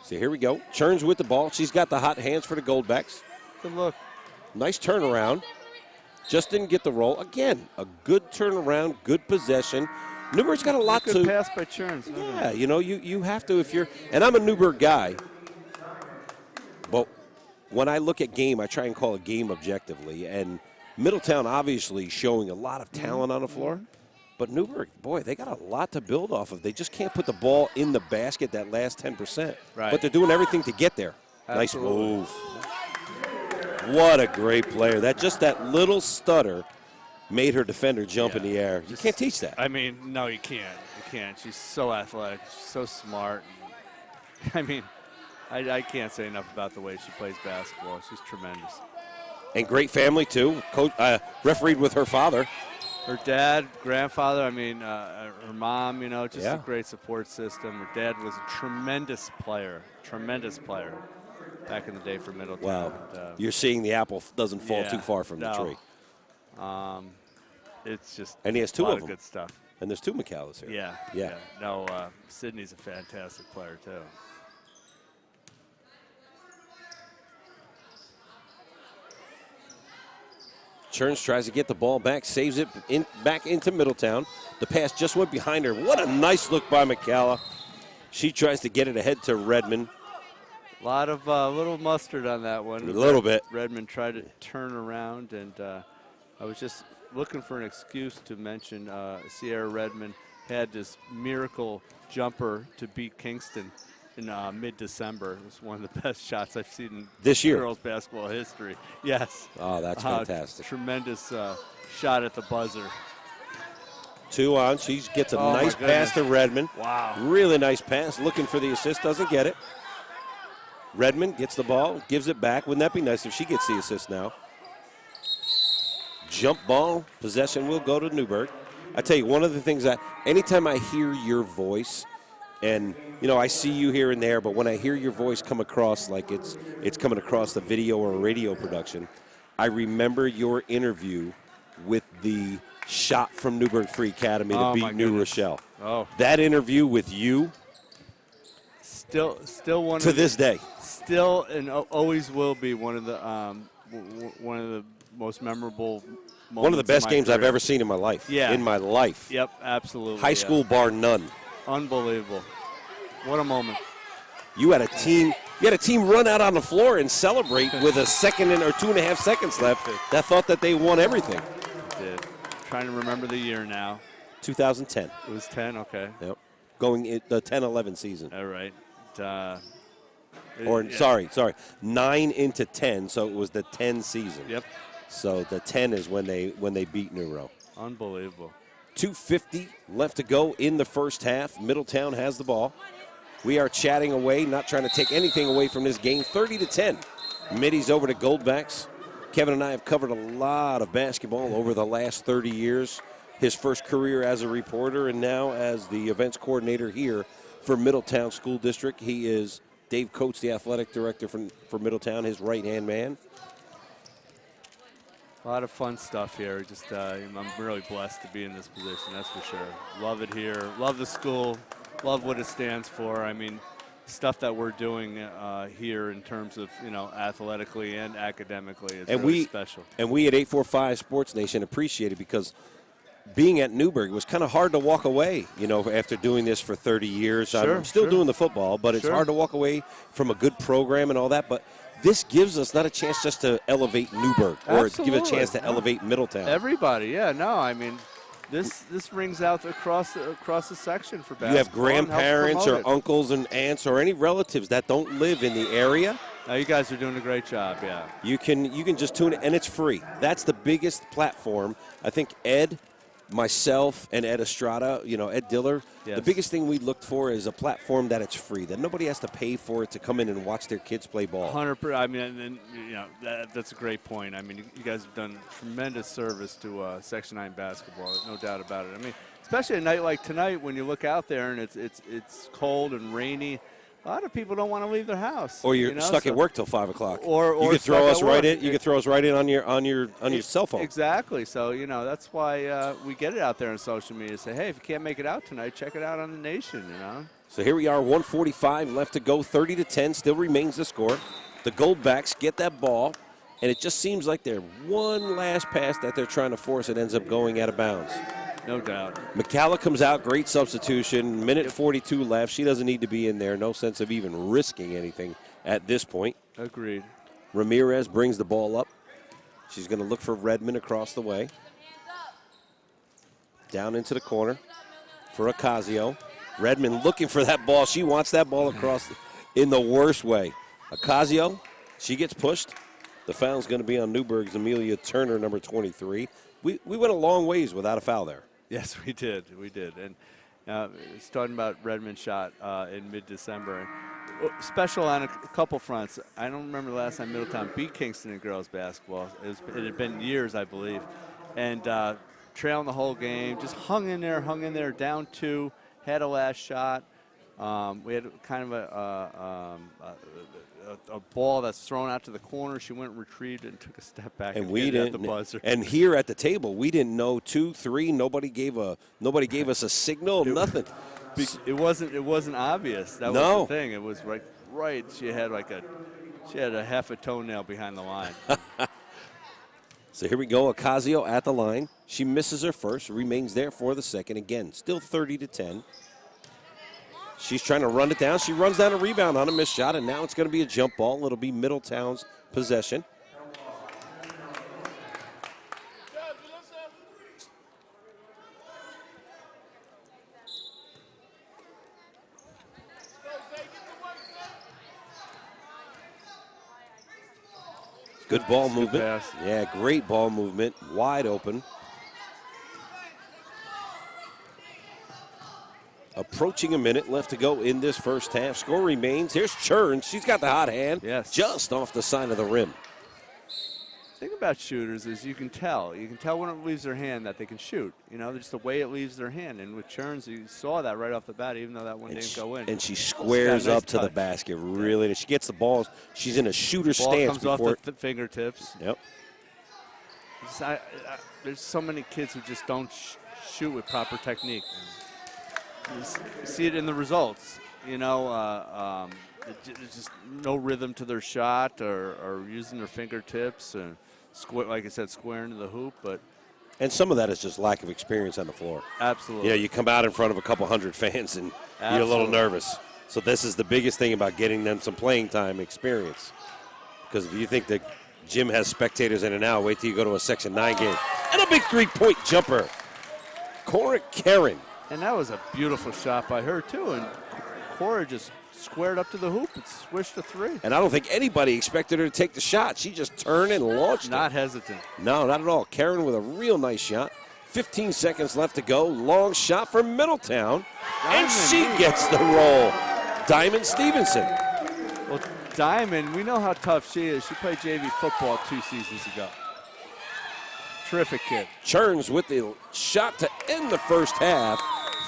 So here we go. Churns with the ball. She's got the hot hands for the Goldbacks. Good look. Nice turnaround. Just didn't get the roll. Again, a good turnaround, good possession. Newburgh's got a lot good pass by Churns. Yeah, you have to if you're – and I'm a Newburgh guy. But when I look at game, I try and call a game objectively. And Middletown obviously showing a lot of talent on the floor. But Newburgh, boy, they got a lot to build off of. They just can't put the ball in the basket that last 10%. Right. But they're doing everything to get there. Absolutely. Nice move. What a great player. That little stutter made her defender jump in the air. You can't teach that. I mean, no, you can't. You can't. She's so athletic. She's so smart. I mean, I can't say enough about the way she plays basketball. She's tremendous. And great family, too. Coach, refereed with her father. Her dad, grandfather, her mom, just a great support system. Her dad was a tremendous player back in the day for Middletown. Wow. And, you're seeing the apple doesn't fall too far from the tree. It's just and he has 2 a lot of them. Good stuff. And there's 2 McCallas here. Yeah. No, Sydney's a fantastic player, too. Churns tries to get the ball back, saves it back into Middletown. The pass just went behind her. What a nice look by McCalla. She tries to get it ahead to Redmond. A lot of little mustard on that one. A little bit. Redmond tried to turn around, and I was just looking for an excuse to mention Sierra Redmond had this miracle jumper to beat Kingston in mid-December. It was one of the best shots I've seen in this year girls basketball history. Yes. Oh, that's fantastic. Tremendous shot at the buzzer. 2 on. She gets a nice pass to Redmond. Wow. Really nice pass. Looking for the assist. Doesn't get it. Redmond gets the ball, gives it back. Wouldn't that be nice if she gets the assist now? Jump ball. Possession will go to Newburgh. I tell you, one of the things that anytime I hear your voice, and, I see you here and there, but when I hear your voice come across like it's coming across the video or radio production, I remember your interview with the shot from Newburgh Free Academy to beat New Rochelle. Oh. That interview with you, Still one to this day. Still and always will be one of the most memorable moments. One of the best games I've career. ever seen in my life. Yeah. In my life. Yep, absolutely. High school bar none. Unbelievable. What a moment. You had a team run out on the floor and celebrate with a second or 2.5 seconds left that thought that they won everything. Did. Trying to remember the year now. 2010. It was 10, okay. Yep. Going in the 10-11 season. All right. Sorry, 9 into 10, so it was the 10 season. Yep. So the 10 is when they beat Newburgh. Unbelievable. 2:50 left to go in the first half. Middletown has the ball. We are chatting away, not trying to take anything away from this game. 30-10. Middies over to Goldbacks. Kevin and I have covered a lot of basketball over the last 30 years. His first career as a reporter and now as the events coordinator here for Middletown School District. He is Dave Coates, the athletic director for Middletown, his right-hand man. A lot of fun stuff here. Just I'm really blessed to be in this position, that's for sure. Love it here. Love the school. Love what it stands for. I mean, stuff that we're doing here in terms of, athletically and academically is really special. And we at 845 Sports Nation appreciate it because being at Newburgh, it was kind of hard to walk away, after doing this for 30 years. Sure, I'm still doing the football, but it's hard to walk away from a good program and all that. But this gives us not a chance just to elevate Newburgh or give a chance to elevate Middletown. Everybody, yeah, no, I mean, this rings out across the section for basketball. You have grandparents or uncles and aunts or any relatives that don't live in the area. Now you guys are doing a great job, yeah. You can just tune in, and it's free. That's the biggest platform. I think Ed, myself, and Ed Estrada, Ed Diller, the biggest thing we looked for is a platform that it's free, that nobody has to pay for it to come in and watch their kids play ball. 100%. I mean, that's a great point. I mean, you guys have done tremendous service to Section 9 basketball, no doubt about it. I mean, especially a night like tonight when you look out there and it's cold and rainy. A lot of people don't want to leave their house. Or you're stuck at work till 5 o'clock. Or you could throw us right in. You could throw us right in on your cell phone. Exactly. So that's why we get it out there on social media. Say, hey, if you can't make it out tonight, check it out on the Nation. So here we are, 1:45 left to go. 30-10 still remains the score. The Goldbacks get that ball, and it just seems like they're one last pass that they're trying to force. It ends up going out of bounds. No doubt. McCalla comes out, great substitution. Minute 42 left. She doesn't need to be in there. No sense of even risking anything at this point. Agreed. Ramirez brings the ball up. She's going to look for Redmond across the way. Down into the corner for Ocasio. Redmond looking for that ball. She wants that ball across in the worst way. Ocasio, she gets pushed. The foul's going to be on Newburgh's Amelia Turner, number 23. We went a long ways without a foul there. Yes, we did. We did. And it's talking about Redmond's shot in mid-December. Special on a couple fronts. I don't remember the last time Middletown beat Kingston in girls basketball. It had been years, I believe. And trailing the whole game, just hung in there, down 2, had a last shot. We had kind of a ball that's thrown out to the corner. She went and retrieved it and took a step back and we didn't at the buzzer. And here at the table, we didn't know 2, 3. Nobody gave us a signal. Nothing. It wasn't obvious. That was the thing. It was right. She had a half a toenail behind the line. So here we go. Ocasio at the line. She misses her first. Remains there for the second. Again, still 30-10. She's trying to run it down. She runs down a rebound on a missed shot, and now it's going to be a jump ball. It'll be Middletown's possession. Good ball movement. Pass. Yeah, great ball movement. Wide open. Approaching a minute left to go in this first half. Score remains. Here's Churns. She's got the hot hand. Yes. Just off the side of the rim. The thing about shooters is you can tell. You can tell when it leaves their hand that they can shoot. Just the way it leaves their hand. And with Churns, you saw that right off the bat, even though that one didn't go in. And she squares up to the basket. Really. She gets the ball. She's in a shooter stance. Ball comes off the fingertips. Yep. There's so many kids who just don't shoot with proper technique. You see it in the results. There's just no rhythm to their shot or using their fingertips and, like I said, square into the hoop. And some of that is just lack of experience on the floor. Absolutely. You come out in front of a couple hundred fans and you're a little nervous. So this is the biggest thing about getting them some playing time experience. Because if you think the gym has spectators in and out, wait till you go to a Section 9 game. And a big three-point jumper. Cora Karen. And that was a beautiful shot by her, too. And Cora just squared up to the hoop and swished a three. And I don't think anybody expected her to take the shot. She just turned and launched Not hesitant. No, not at all. Karen with a real nice shot. 15 seconds left to go. Long shot for Middletown. And she gets the roll. Diamond Stevenson. Well, Diamond, we know how tough she is. She played JV football 2 seasons ago. Terrific kid. Churns with the shot to end the first half.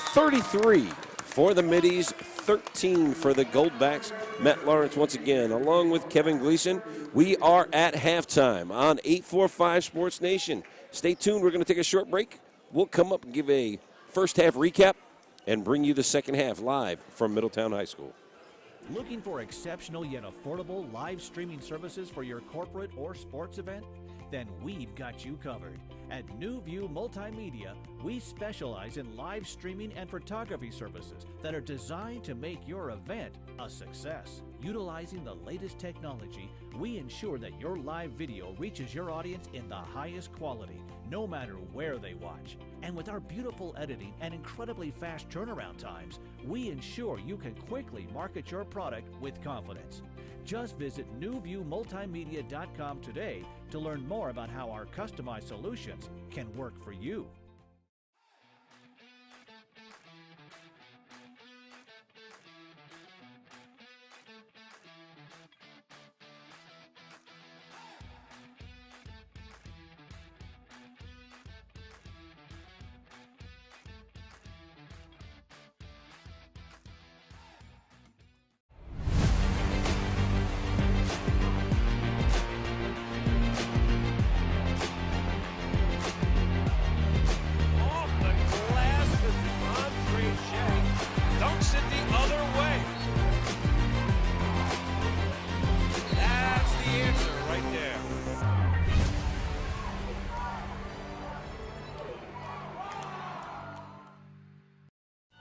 33 for the Middies, 13 for the Goldbacks. Matt Lawrence once again, along with Kevin Gleason. We are at halftime on 845 Sports Nation. Stay tuned. We're going to take a short break. We'll come up and give a first half recap and bring you the second half live from Middletown High School. Looking for exceptional yet affordable live streaming services for your corporate or sports event? Then we've got you covered. At New View Multimedia, we specialize in live streaming and photography services that are designed to make your event a success. Utilizing the latest technology, we ensure that your live video reaches your audience in the highest quality, no matter where they watch. And with our beautiful editing and incredibly fast turnaround times, we ensure you can quickly market your product with confidence. Just visit newviewmultimedia.com today to learn more about how our customized solutions can work for you.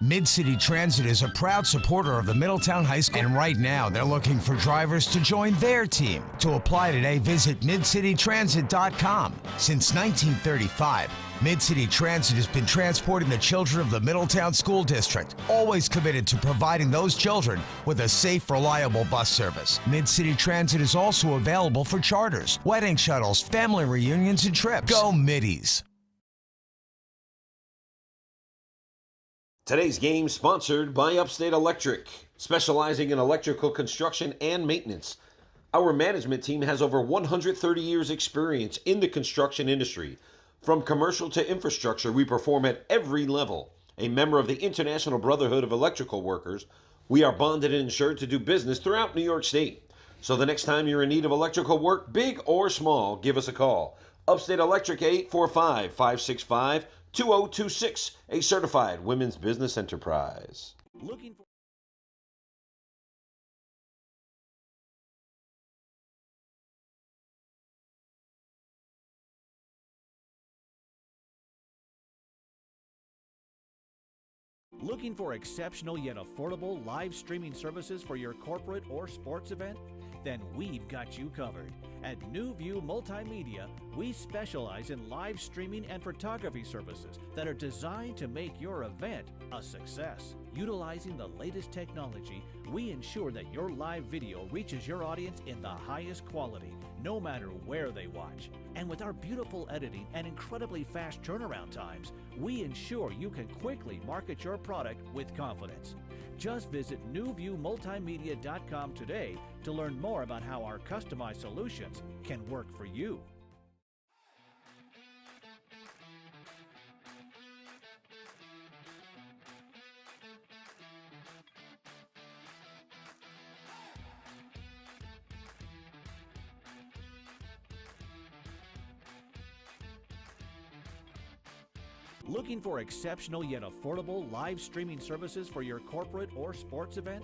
Mid-City Transit is a proud supporter of the Middletown High School, and right now they're looking for drivers to join their team. To apply today, visit midcitytransit.com. Since 1935, Mid-City Transit has been transporting the children of the Middletown School District, always committed to providing those children with a safe, reliable bus service. Mid-City Transit is also available for charters, wedding shuttles, family reunions, and trips. Go Middies! Today's game sponsored by Upstate Electric, specializing in electrical construction and maintenance. Our management team has over 130 years experience in the construction industry. From commercial to infrastructure, we perform at every level. A member of the International Brotherhood of Electrical Workers, we are bonded and insured to do business throughout New York State. So the next time you're in need of electrical work, big or small, give us a call. Upstate Electric, 845-565-2026, a certified women's business enterprise. Looking for exceptional yet affordable live streaming services for your corporate or sports event? Then we've got you covered. At New View Multimedia, we specialize in live streaming and photography services that are designed to make your event a success. Utilizing the latest technology, we ensure that your live video reaches your audience in the highest quality, no matter where they watch. And with our beautiful editing and incredibly fast turnaround times, we ensure you can quickly market your product with confidence. Just visit newviewmultimedia.com today to learn more about how our customized solutions can work for you. Looking for exceptional yet affordable live streaming services for your corporate or sports event?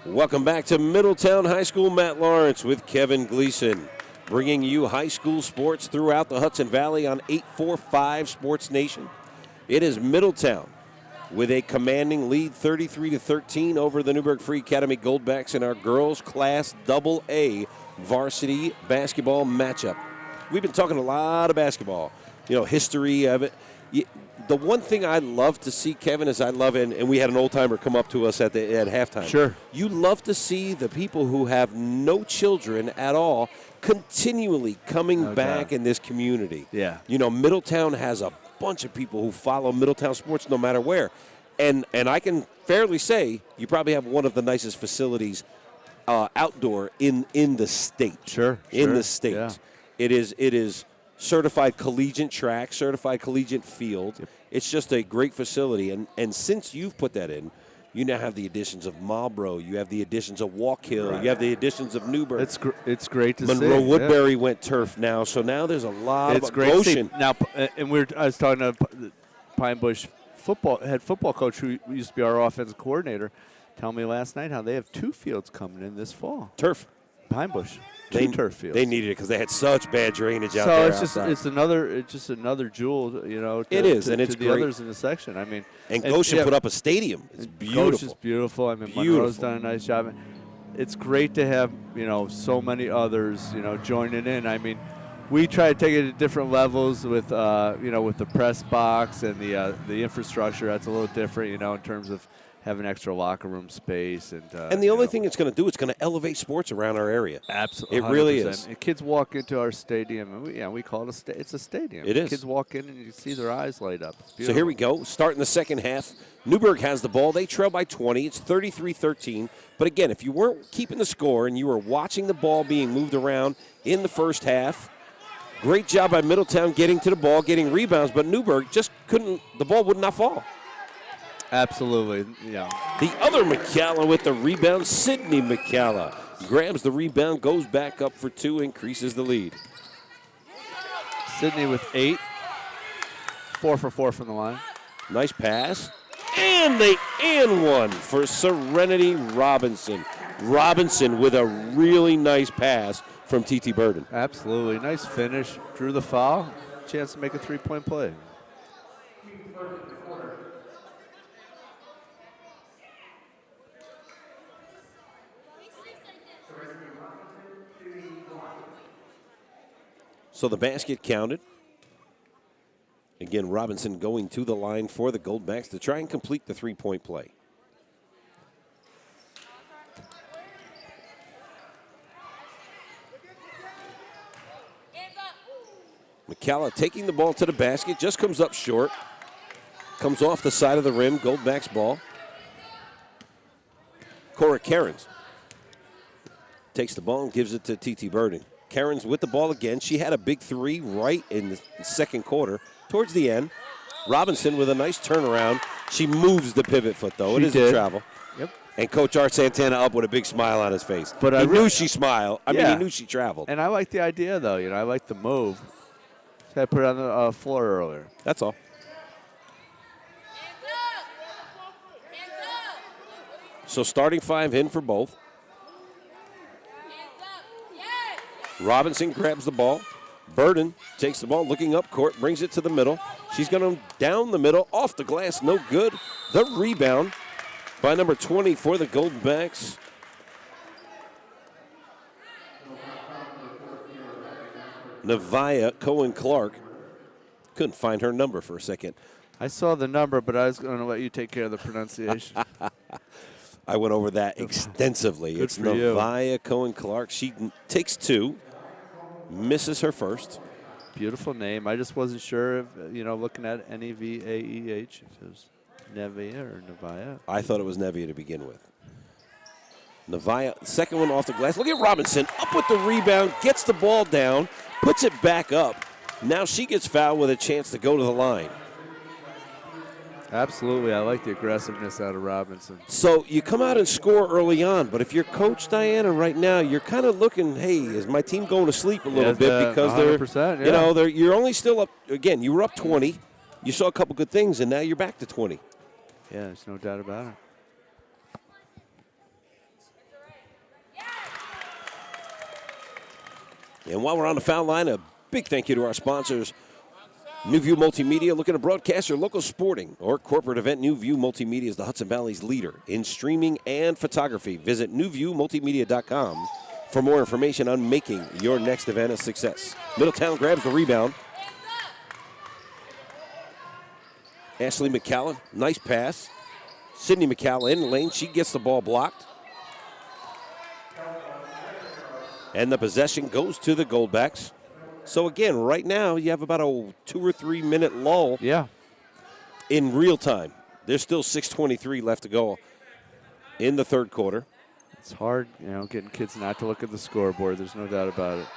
Welcome back to Middletown High School. Matt Lawrence with Kevin Gleason, bringing you high school sports throughout the Hudson Valley on 845 Sports Nation. It is Middletown with a commanding lead, 33-13 over the Newburgh Free Academy Goldbacks in our girls Class AA varsity basketball matchup. We've been talking a lot of basketball, history of it. The one thing I love to see, Kevin, is and we had an old timer come up to us at halftime. Sure. You love to see the people who have no children at all continually coming back in this community. Yeah. Middletown has a bunch of people who follow Middletown sports no matter where. And I can fairly say you probably have one of the nicest facilities outdoor in the state. Sure. In the state. Yeah. It is certified collegiate track, certified collegiate field. Yep. It's just a great facility. And since you've put that in, you now have the additions of Marlboro. You have the additions of Walk Hill. Right. You have the additions of Newburgh. It's great to see. Monroe Woodbury went turf now. So now there's a lot of great Goshen. Now, and I was talking to Pine Bush head football coach who used to be our offensive coordinator, telling me last night how they have 2 fields coming in this fall. Turf. Pine Bush. Turf fields. They needed it because they had such bad drainage out there. So it's just another jewel, it is, and it's to the great. Others in the section. I mean, and Goshen put up a stadium. It's beautiful. Goshen's beautiful. I mean, Monroe's done a nice job. It's great to have so many others joining in. I mean, we try to take it to different levels with with the press box and the infrastructure. That's a little different, in terms of having extra locker room space and the only thing it's going to do, it's going to elevate sports around our area. Absolutely, it really is. And kids walk into our stadium, and we call it it's a stadium. It is. Kids walk in and you see their eyes light up. So here we go. Starting the second half, Newburgh has the ball. They trail by 20. It's 33-13. But again, if you weren't keeping the score and you were watching the ball being moved around in the first half, great job by Middletown getting to the ball, getting rebounds, but Newburgh just couldn't. The ball would not fall. Absolutely, yeah. The other McCalla with the rebound, Sydney McCalla, grabs the rebound, goes back up for 2, increases the lead. Sydney with 8, 4 for 4 from the line. Nice pass, and one for Serenity Robinson. Robinson with a really nice pass from T.T. Burden. Absolutely, nice finish, drew the foul, chance to make a 3-point play. So the basket counted. Again, Robinson going to the line for the Goldbacks to try and complete the 3-point play. McCalla taking the ball to the basket, just comes up short. Comes off the side of the rim, Goldbacks ball. Cora Cairns takes the ball and gives it to T.T. Burden. Cairns with the ball again. She had a big 3 right in the second quarter. Towards the end, Robinson with a nice turnaround. She moves the pivot foot, though. It is a travel. Yep. And Coach Art Santana up with a big smile on his face. But he knew she smiled. I mean, he knew she traveled. And I like the idea, though. I like the move. So I put it on the floor earlier. That's all. So starting 5 in for both. Robinson grabs the ball. Burden takes the ball, looking up court, brings it to the middle. She's going to down the middle, off the glass, no good. The rebound by number 20 for the Goldbacks. Nevaeh Cohen-Clark. Couldn't find her number for a second. I saw the number, but I was going to let you take care of the pronunciation. I went over that extensively. Good it's for you. Nevaeh Cohen-Clark. She takes 2, misses her first. Beautiful name. I just wasn't sure if, looking at Nevaeh, if it was Nevaeh or Nevaeh. I thought it was Nevaeh to begin with. Nevaeh, second one off the glass. Look at Robinson, up with the rebound, gets the ball down, puts it back up. Now she gets fouled with a chance to go to the line. Absolutely. I like the aggressiveness out of Robinson. So you come out and score early on, but if you're Coach Diana right now, you're kind of looking, hey, is my team going to sleep a little bit because they're you're only still up. Again, you were up 20. You saw a couple good things, and now you're back to 20. Yeah, there's no doubt about it. And while we're on the foul line, a big thank you to our sponsors, Newview Multimedia. Looking to broadcast your local sporting or corporate event? Newview Multimedia is the Hudson Valley's leader in streaming and photography. Visit newviewmultimedia.com for more information on making your next event a success. Middletown grabs the rebound. Ashley McCallum, nice pass. Sydney McCallum in the lane. She gets the ball blocked. And the possession goes to the Goldbacks. So, again, right now you have about a 2 or 3 minute lull in real time. There's still 6:23 left to go in the third quarter. It's hard, getting kids not to look at the scoreboard. There's no doubt about it.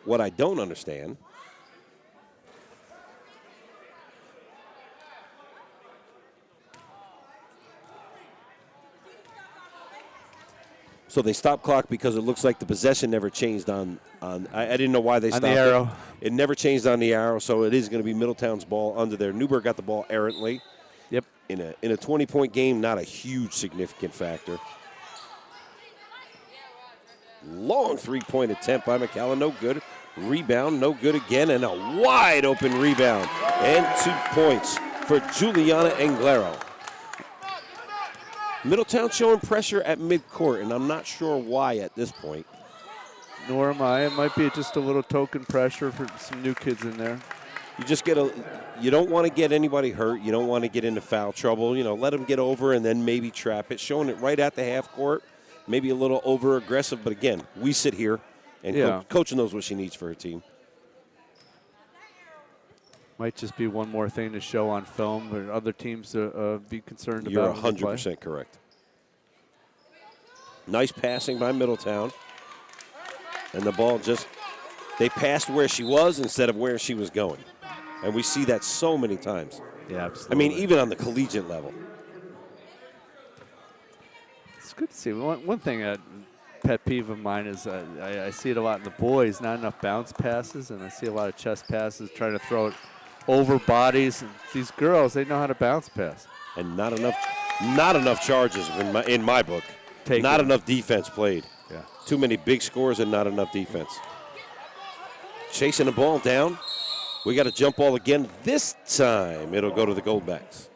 What I don't understand so they stopped clock because it looks like the possession never changed on I didn't know why they stopped on the arrow. It never changed on the arrow, so it is going to be Middletown's ball under there. Newburgh got the ball errantly. Yep. In a 20-point game, not a huge significant factor. Long three-point attempt by McCallum, no good. Rebound, no good again, and a wide open rebound. And 2 points for Juliana Anglero. Middletown showing pressure at midcourt, and I'm not sure why at this point. Nor am I. It might be just a little token pressure for some new kids in there. You don't want to get anybody hurt. You don't want to get into foul trouble. Let them get over and then maybe trap it. Showing it right at the half court, maybe a little over aggressive, but again, we sit here. And Coach knows what she needs for her team. Might just be one more thing to show on film or other teams to be concerned You're about. You're 100% correct. Nice passing by Middletown. And the ball they passed where she was instead of where she was going. And we see that so many times. Yeah, absolutely. I mean, even on the collegiate level. It's good to see. One thing pet peeve of mine is I see it a lot in the boys, not enough bounce passes, and I see a lot of chest passes trying to throw it over bodies. And these girls, they know how to bounce pass. And not enough charges in my book. Not enough defense played. Yeah. Too many big scores and not enough defense. Chasing the ball down. We got a jump ball again. This time it'll go to the Goldbacks.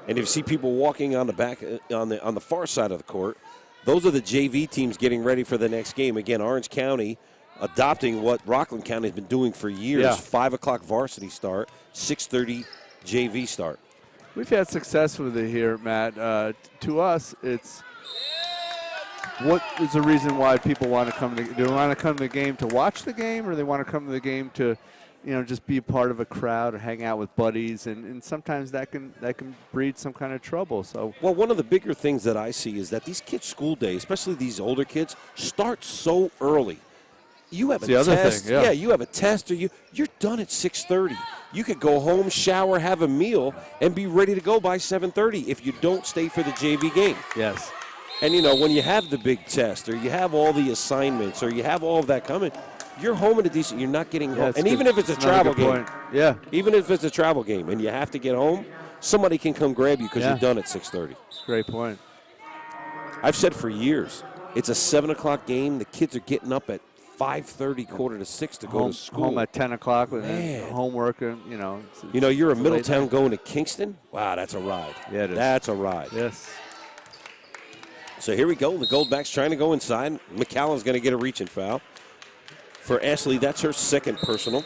And if you see people walking on the back on the far side of the court, those are the JV teams getting ready for the next game. Again, Orange County adopting what Rockland County has been doing for years. Yeah. 5 o'clock varsity start, 6:30 JV start. We've had success with it here, Matt. To us, it's what is the reason why people want to come? Do they want to come to the game to watch the game, or they want to come to the game to, just be a part of a crowd or hang out with buddies? And sometimes that can breed some kind of trouble. So, well, one of the bigger things that I see is that these kids' school day, especially these older kids, start so early. You have a test. Thing, yeah. You have a test, or you're done at 6:30. You could go home, shower, have a meal, and be ready to go by 7:30 if you don't stay for the JV game. Yes. And, when you have the big test or you have all the assignments or you have all of that coming, you're home at a decent – you're not getting home. And even if it's a travel game. Yeah. Even if it's a travel game and you have to get home, somebody can come grab you because you're done at 6:30. Great point. I've said for years, it's a 7 o'clock game. The kids are getting up at 5:30, 5:45 to go to school. Home at 10 o'clock with homework. And, you're a Middletown going to Kingston. Wow, that's a ride. Yeah, it is. That's a ride. Yes. So here we go. The Goldbacks trying to go inside. McCallum's going to get a reaching foul. For Ashley, that's her second personal.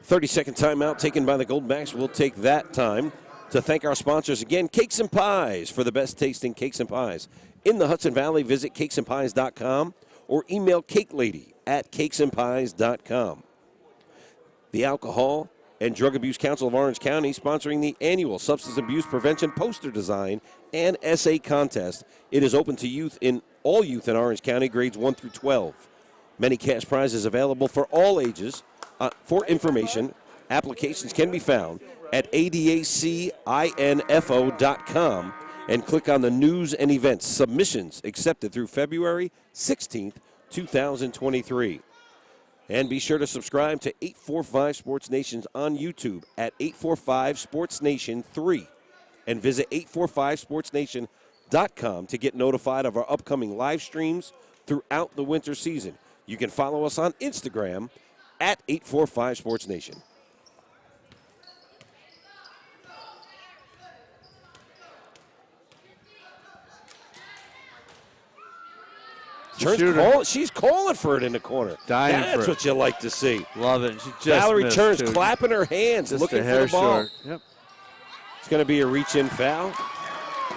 "30-second timeout taken by the Goldbacks. We'll take that time to thank our sponsors again, Cakes and Pies, for the best tasting cakes and pies in the Hudson Valley. Visit cakesandpies.com or email cakelady@cakesandpies.com. The Alcohol and Drug Abuse Council of Orange County sponsoring the annual Substance Abuse Prevention Poster Design and Essay Contest. It is open to all youth in Orange County, grades 1 through 12. Many cash prizes available for all ages. For information, applications can be found at adacinfo.com and click on the news and events. Submissions accepted through February 16th, 2023. And be sure to subscribe to 845 Sports Nation on YouTube at 845 Sports Nation 3. And visit 845sportsnation.com to get notified of our upcoming live streams throughout the winter season. You can follow us on Instagram at 845 Sports Nation. She's calling for it in the corner. Dying That's for it. what you like to see. Love it. She just Valerie missed, turns, too. clapping her hands, Just looking a for hair the ball. short. Yep. It's going to be a reach-in foul.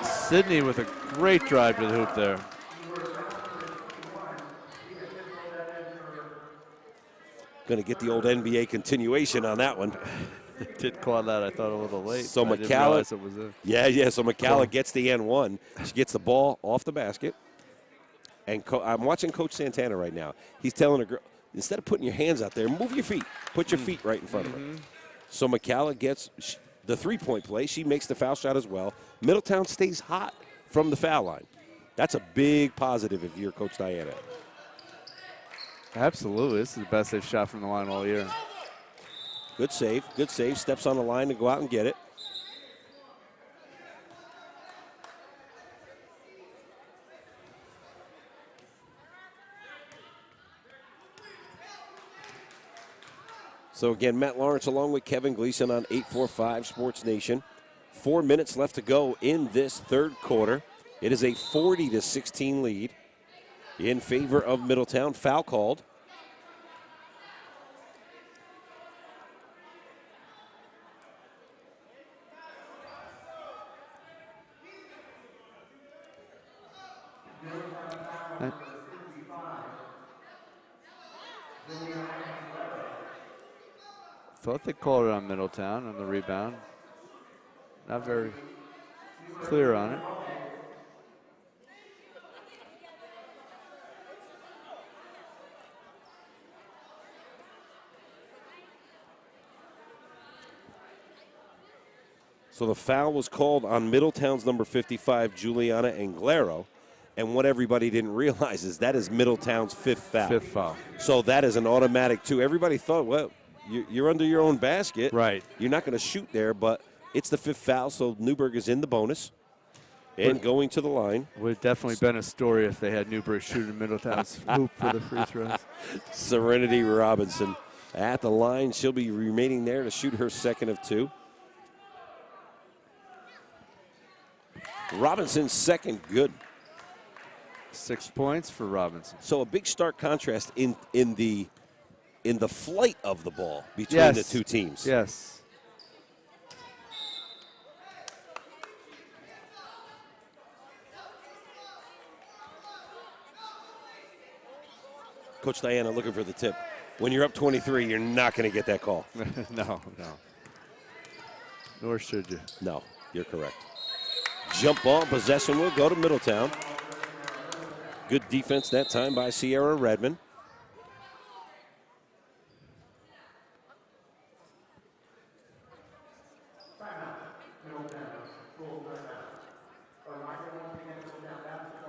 Sydney with a great drive to the hoop there. Going to get the old NBA continuation on that one. Did call that, I thought, a little late. So I didn't McCalla, realize it was in. yeah. So McCalla gets the N1. She gets the ball off the basket. And I'm watching Coach Santana right now. He's telling her, girl, instead of putting your hands out there, move your feet. Put your feet right in front of her. So McCalla gets the three-point play. She makes the foul shot as well. Middletown stays hot from the foul line. That's a big positive if you're Coach Diana. Absolutely. This is the best they've shot from the line all year. Good save. Good save. Steps on the line to go out and get it. So again, Matt Lawrence along with Kevin Gleason on 845 Sports Nation. 4 minutes left to go in this third quarter. It is a 40-16 lead in favor of Middletown. Foul called. Thought they called it on Middletown on the rebound. Not very clear on it. So the foul was called on Middletown's number 55, Juliana Anglero. And what everybody didn't realize is that is Middletown's fifth foul. Fifth foul. So that is an automatic two. Everybody thought, well, you're under your own basket. Right. You're not going to shoot there, but it's the fifth foul, so Newburgh is in the bonus and going to the line. Would have definitely been a story if they had Newburgh shooting Middletown's hoop for the free throws. Serenity Robinson at the line. She'll be remaining there to shoot her second of two. Robinson's second, good. 6 points for Robinson. So a big stark contrast in the flight of the ball between the two teams. Yes. Coach Diana looking for the tip. When you're up 23, you're not going to get that call. No. Nor should you. No, you're correct. Jump ball possession will go to Middletown. Good defense that time by Sierra Redmond.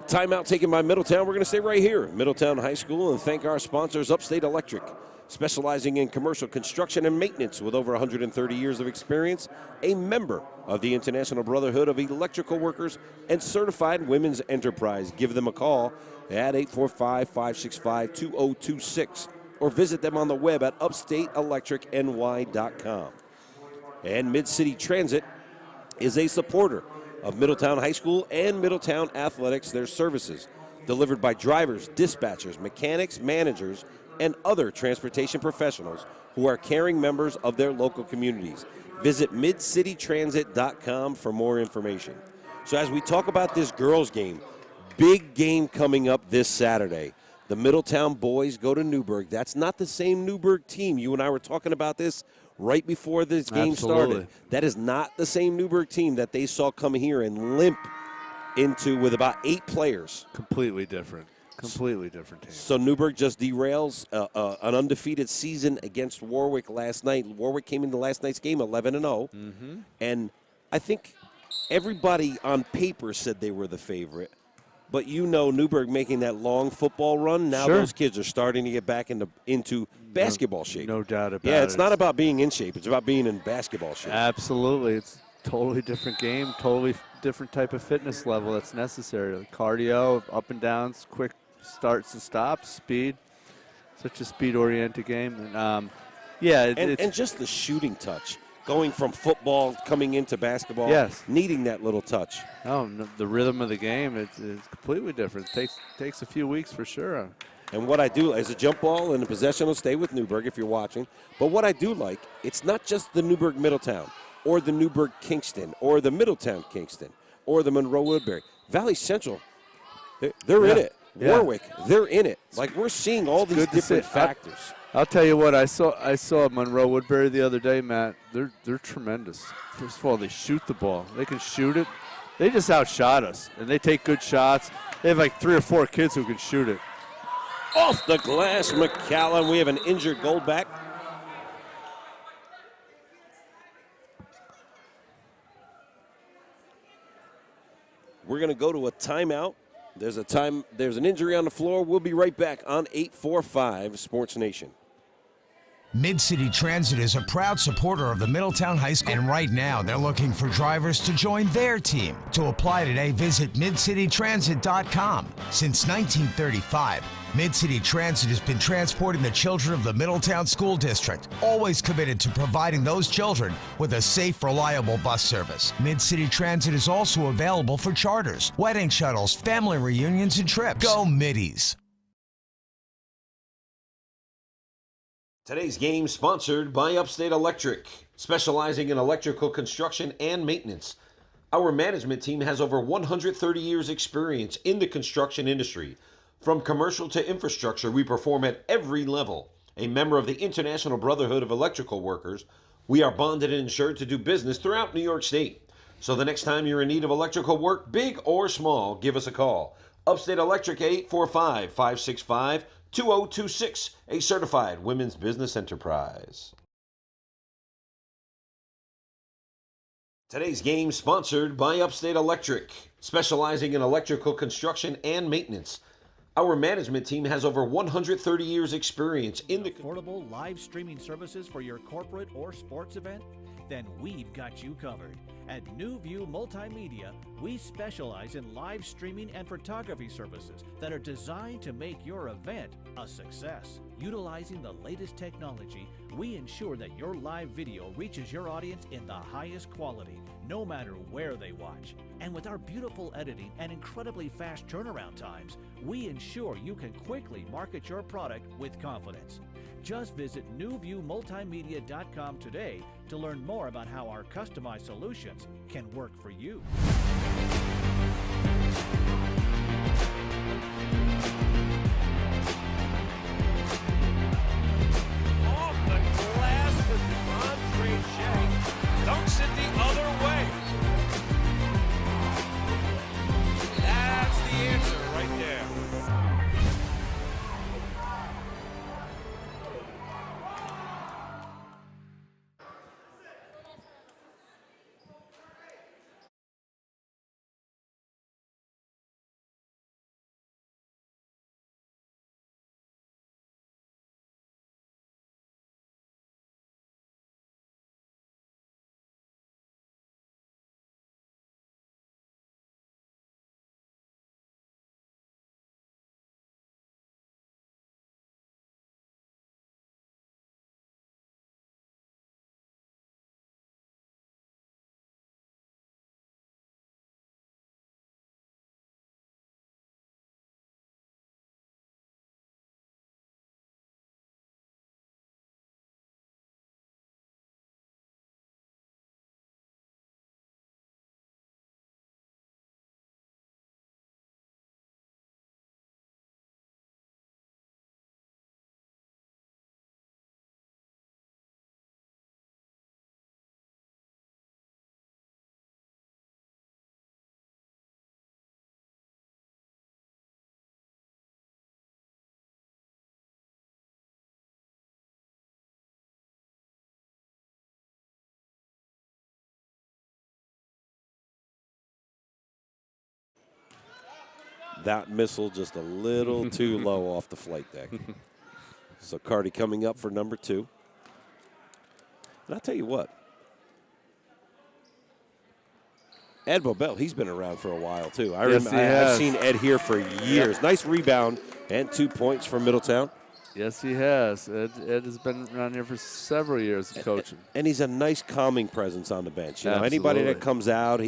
Timeout taken by Middletown. We're going to stay right here at Middletown High School and thank our sponsors, Upstate Electric, specializing in commercial construction and maintenance with over 130 years of experience, a member of the International Brotherhood of Electrical Workers and certified women's enterprise. Give them a call at 845-565-2026 or visit them on the web at upstateelectricny.com. And Mid-City Transit is a supporter of Middletown High School and Middletown Athletics. Their services delivered by drivers, dispatchers, mechanics, managers, and other transportation professionals who are caring members of their local communities. Visit midcitytransit.com for more information. So as we talk about this girls game, big game coming up this Saturday. The Middletown boys go to Newburgh. That's not the same Newburgh team. You and I were talking about this right before this game started. That is not the same Newburgh team that they saw come here and limp into with about 8 players. Completely different team. So Newburgh just derails an undefeated season against Warwick last night. Warwick came into last night's game 11-0. And I think everybody on paper said they were the favorite. But Newburgh making that long football run, now Sure. those kids are starting to get back into basketball shape. No doubt about it. Yeah, it's not about being in shape. It's about being in basketball shape. Absolutely. It's a totally different game, totally different type of fitness level that's necessary. Cardio, up and downs, quick starts and stops, speed. Such a speed-oriented game. And, and just the shooting touch, going from football, coming into basketball, Yes. needing that little touch. The rhythm of the game is completely different. It takes a few weeks for sure. And what I do as a jump ball and the possession will stay with Newburgh if you're watching. But what I do like, it's not just the Newburgh Middletown or the Newburgh Kingston or the Middletown Kingston or the Monroe Woodbury. Valley Central, they're in it. Yeah. Warwick, they're in it. Like, we're seeing all these good to different see. factors. I'll tell you what, I saw Monroe Woodbury the other day, Matt. They're tremendous. First of all, they shoot the ball. They can shoot it. They just outshot us, and they take good shots. They have like 3 or 4 kids who can shoot it. Off the glass, McCallum. We have an injured goalback. We're going to go to a timeout. There's an injury on the floor. We'll be right back on 845 Sports Nation. Mid-City Transit is a proud supporter of the Middletown High School, and right now they're looking for drivers to join their team. To apply today, visit midcitytransit.com. Since 1935, Mid-City Transit has been transporting the children of the Middletown School District, always committed to providing those children with a safe, reliable bus service. Mid-City Transit is also available for charters, wedding shuttles, family reunions, and trips. Go Middies! Today's game sponsored by Upstate Electric, specializing in electrical construction and maintenance. Our management team has over 130 years experience in the construction industry. From commercial to infrastructure, we perform at every level. A member of the International Brotherhood of Electrical Workers, we are bonded and insured to do business throughout New York State. So the next time you're in need of electrical work, big or small, give us a call. Upstate Electric 845-565-2026, a certified women's business enterprise. Today's game sponsored by Upstate Electric, specializing in electrical construction and maintenance. Our management team has over 130 years experience in the affordable live streaming services for your corporate or sports event? Then we've got you covered. At New View Multimedia, we specialize in live streaming and photography services that are designed to make your event a success. Utilizing the latest technology, we ensure that your live video reaches your audience in the highest quality, no matter where they watch. And with our beautiful editing and incredibly fast turnaround times, we ensure you can quickly market your product with confidence. Just visit newviewmultimedia.com today to learn more about how our customized solutions can work for you. off the glass with Andre Shank. Dunks it the other way. That's the answer right there. That missile just a little too low off the flight deck. So Cardi coming up for number 2. And I'll tell you what. Ed Bobel, he's been around for a while, too. I've seen Ed here for years. Yep. Nice rebound and 2 points for Middletown. Yes, he has. Ed has been around here for several years coaching. And he's a nice calming presence on the bench. You know, anybody that comes out,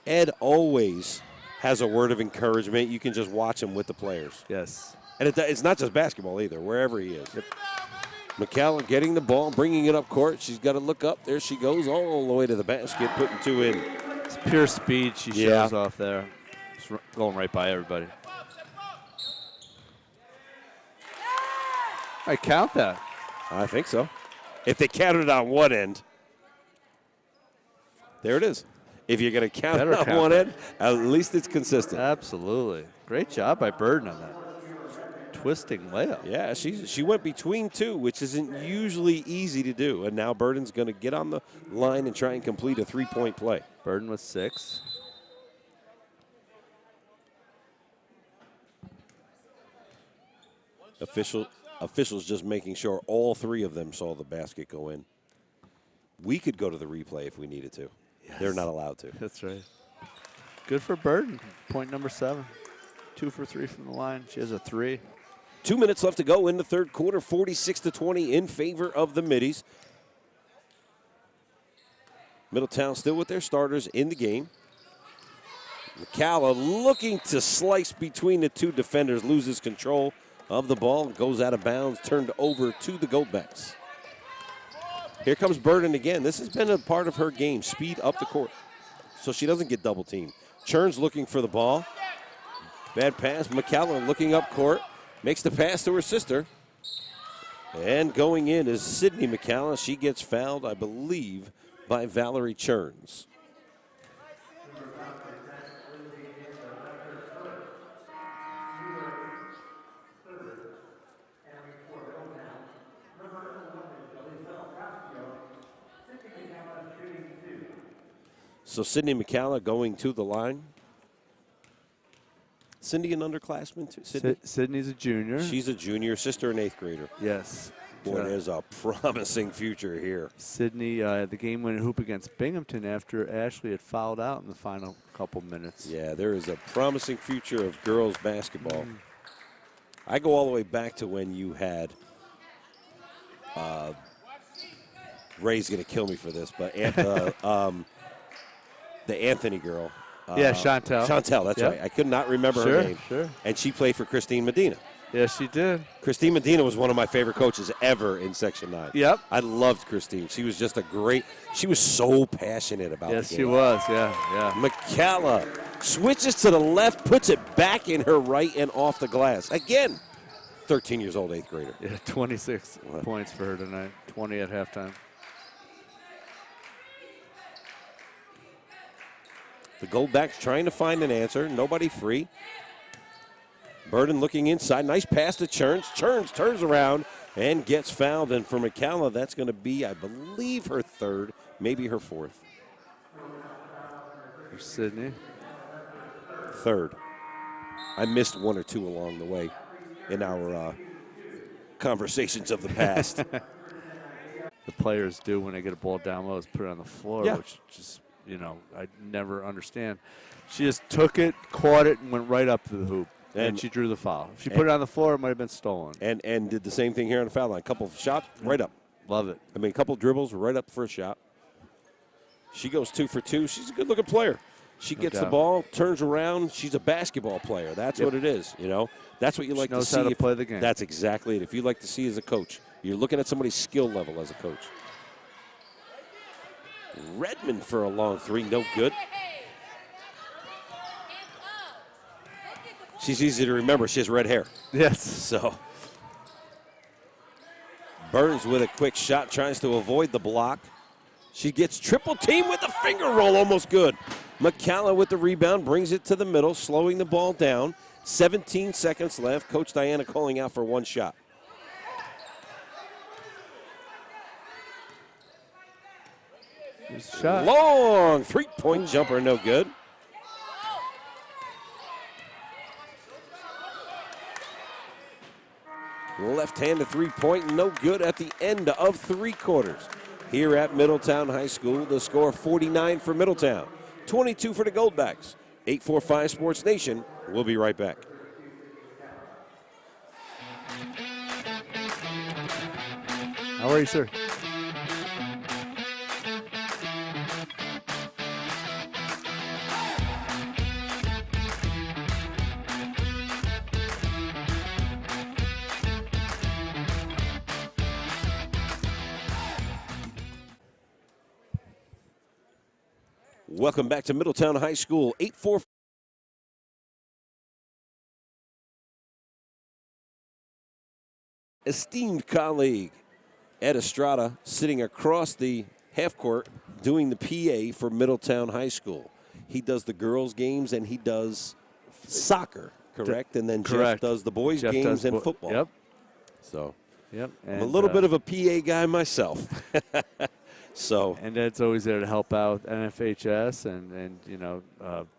Ed always has a word of encouragement. You can just watch him with the players. Yes. And it's not just basketball either, wherever he is. Yep. McCallum getting the ball, bringing it up court. She's got to look up. There she goes all the way to the basket, putting 2 in. It's pure speed she shows off there. Just going right by everybody. I count that. I think so. If they counted on one end, there it is. If you're going to count it on one end, at least it's consistent. Absolutely. Great job by Burden on that. Twisting layup. Yeah, she went between 2, which isn't usually easy to do. And now Burden's going to get on the line and try and complete a 3-point play. Burden with 6. Officials just making sure all 3 of them saw the basket go in. We could go to the replay if we needed to. Yes. They're not allowed to. That's right. Good for Burden. Point number 7. 2 for 3 from the line. She has a 3. 2 minutes left to go in the third quarter. 46-20 in favor of the Middies. Middletown still with their starters in the game. McCalla looking to slice between the 2 defenders, loses control of the ball, goes out of bounds, turned over to the Goldbacks. Here comes Burden again. This has been a part of her game, speed up the court, so she doesn't get double teamed. Churns looking for the ball. Bad pass. McCalla looking up court, makes the pass to her sister. And going in is Sydney McCalla. She gets fouled, I believe, by Valerie Churns. So Sydney McCalla going to the line. Cindy an underclassman too? Sydney's a junior. She's a junior, sister an 8th grader. Yes. Boy, there's a promising future here. Sydney, the game-winning hoop against Binghamton after Ashley had fouled out in the final couple minutes. Yeah, there is a promising future of girls basketball. I go all the way back to when you had Ray's going to kill me for this, but the Anthony girl. Chantel. Chantel, that's right. I could not remember her name. Sure. And she played for Christine Medina. Yes, she did. Christine Medina was one of my favorite coaches ever in Section 9. Yep. I loved Christine. She was just she was so passionate about the game. Yes, she was, yeah. McCalla switches to the left, puts it back in her right and off the glass. Again, 13 years old, 8th grader. Yeah, 26 points for her tonight, 20 at halftime. The Goldbacks trying to find an answer. Nobody free. Burden looking inside. Nice pass to Churns. Churns turns around and gets fouled. And for McCalla, that's going to be, I believe, her 3rd, maybe her 4th. For Sydney. 3rd. I missed 1 or 2 along the way in our conversations of the past. The players do when they get a ball down low is put it on the floor, which just, I never understand. She just took it, caught it, and went right up to the hoop. And she drew the foul. If she put it on the floor, it might have been stolen. And did the same thing here on the foul line. A couple of shots, right up. Love it. I mean, a couple dribbles, right up for a shot. She goes 2 for 2. She's a good-looking player. She gets the ball, turns around. She's a basketball player. That's what it is, That's what you like to see. She knows how to play the game. That's exactly it. If you like to see as a coach, you're looking at somebody's skill level as a coach. Redmond for a long 3, no good. She's easy to remember. She has red hair. Yes. So Burns with a quick shot, tries to avoid the block. She gets triple team with a finger roll, almost good. McCalla with the rebound, brings it to the middle, slowing the ball down. 17 seconds left. Coach Diana calling out for 1 shot. Shot. Long 3-point jumper, no good. Left-handed three-point, no good at the end of 3 quarters. Here at Middletown High School, the score 49 for Middletown, 22 for the Goldbacks. 845 Sports Nation. We'll be right back. How are you, sir? Welcome back to Middletown High School. 8-4. Esteemed colleague Ed Estrada sitting across the half court doing the PA for Middletown High School. He does the girls' games and he does soccer, correct? And then Correct. Jeff does the boys' Jeff games does and football. Yep. So Yep. I'm a little bit of a PA guy myself. So And Ed's always there to help out NFHS and you know,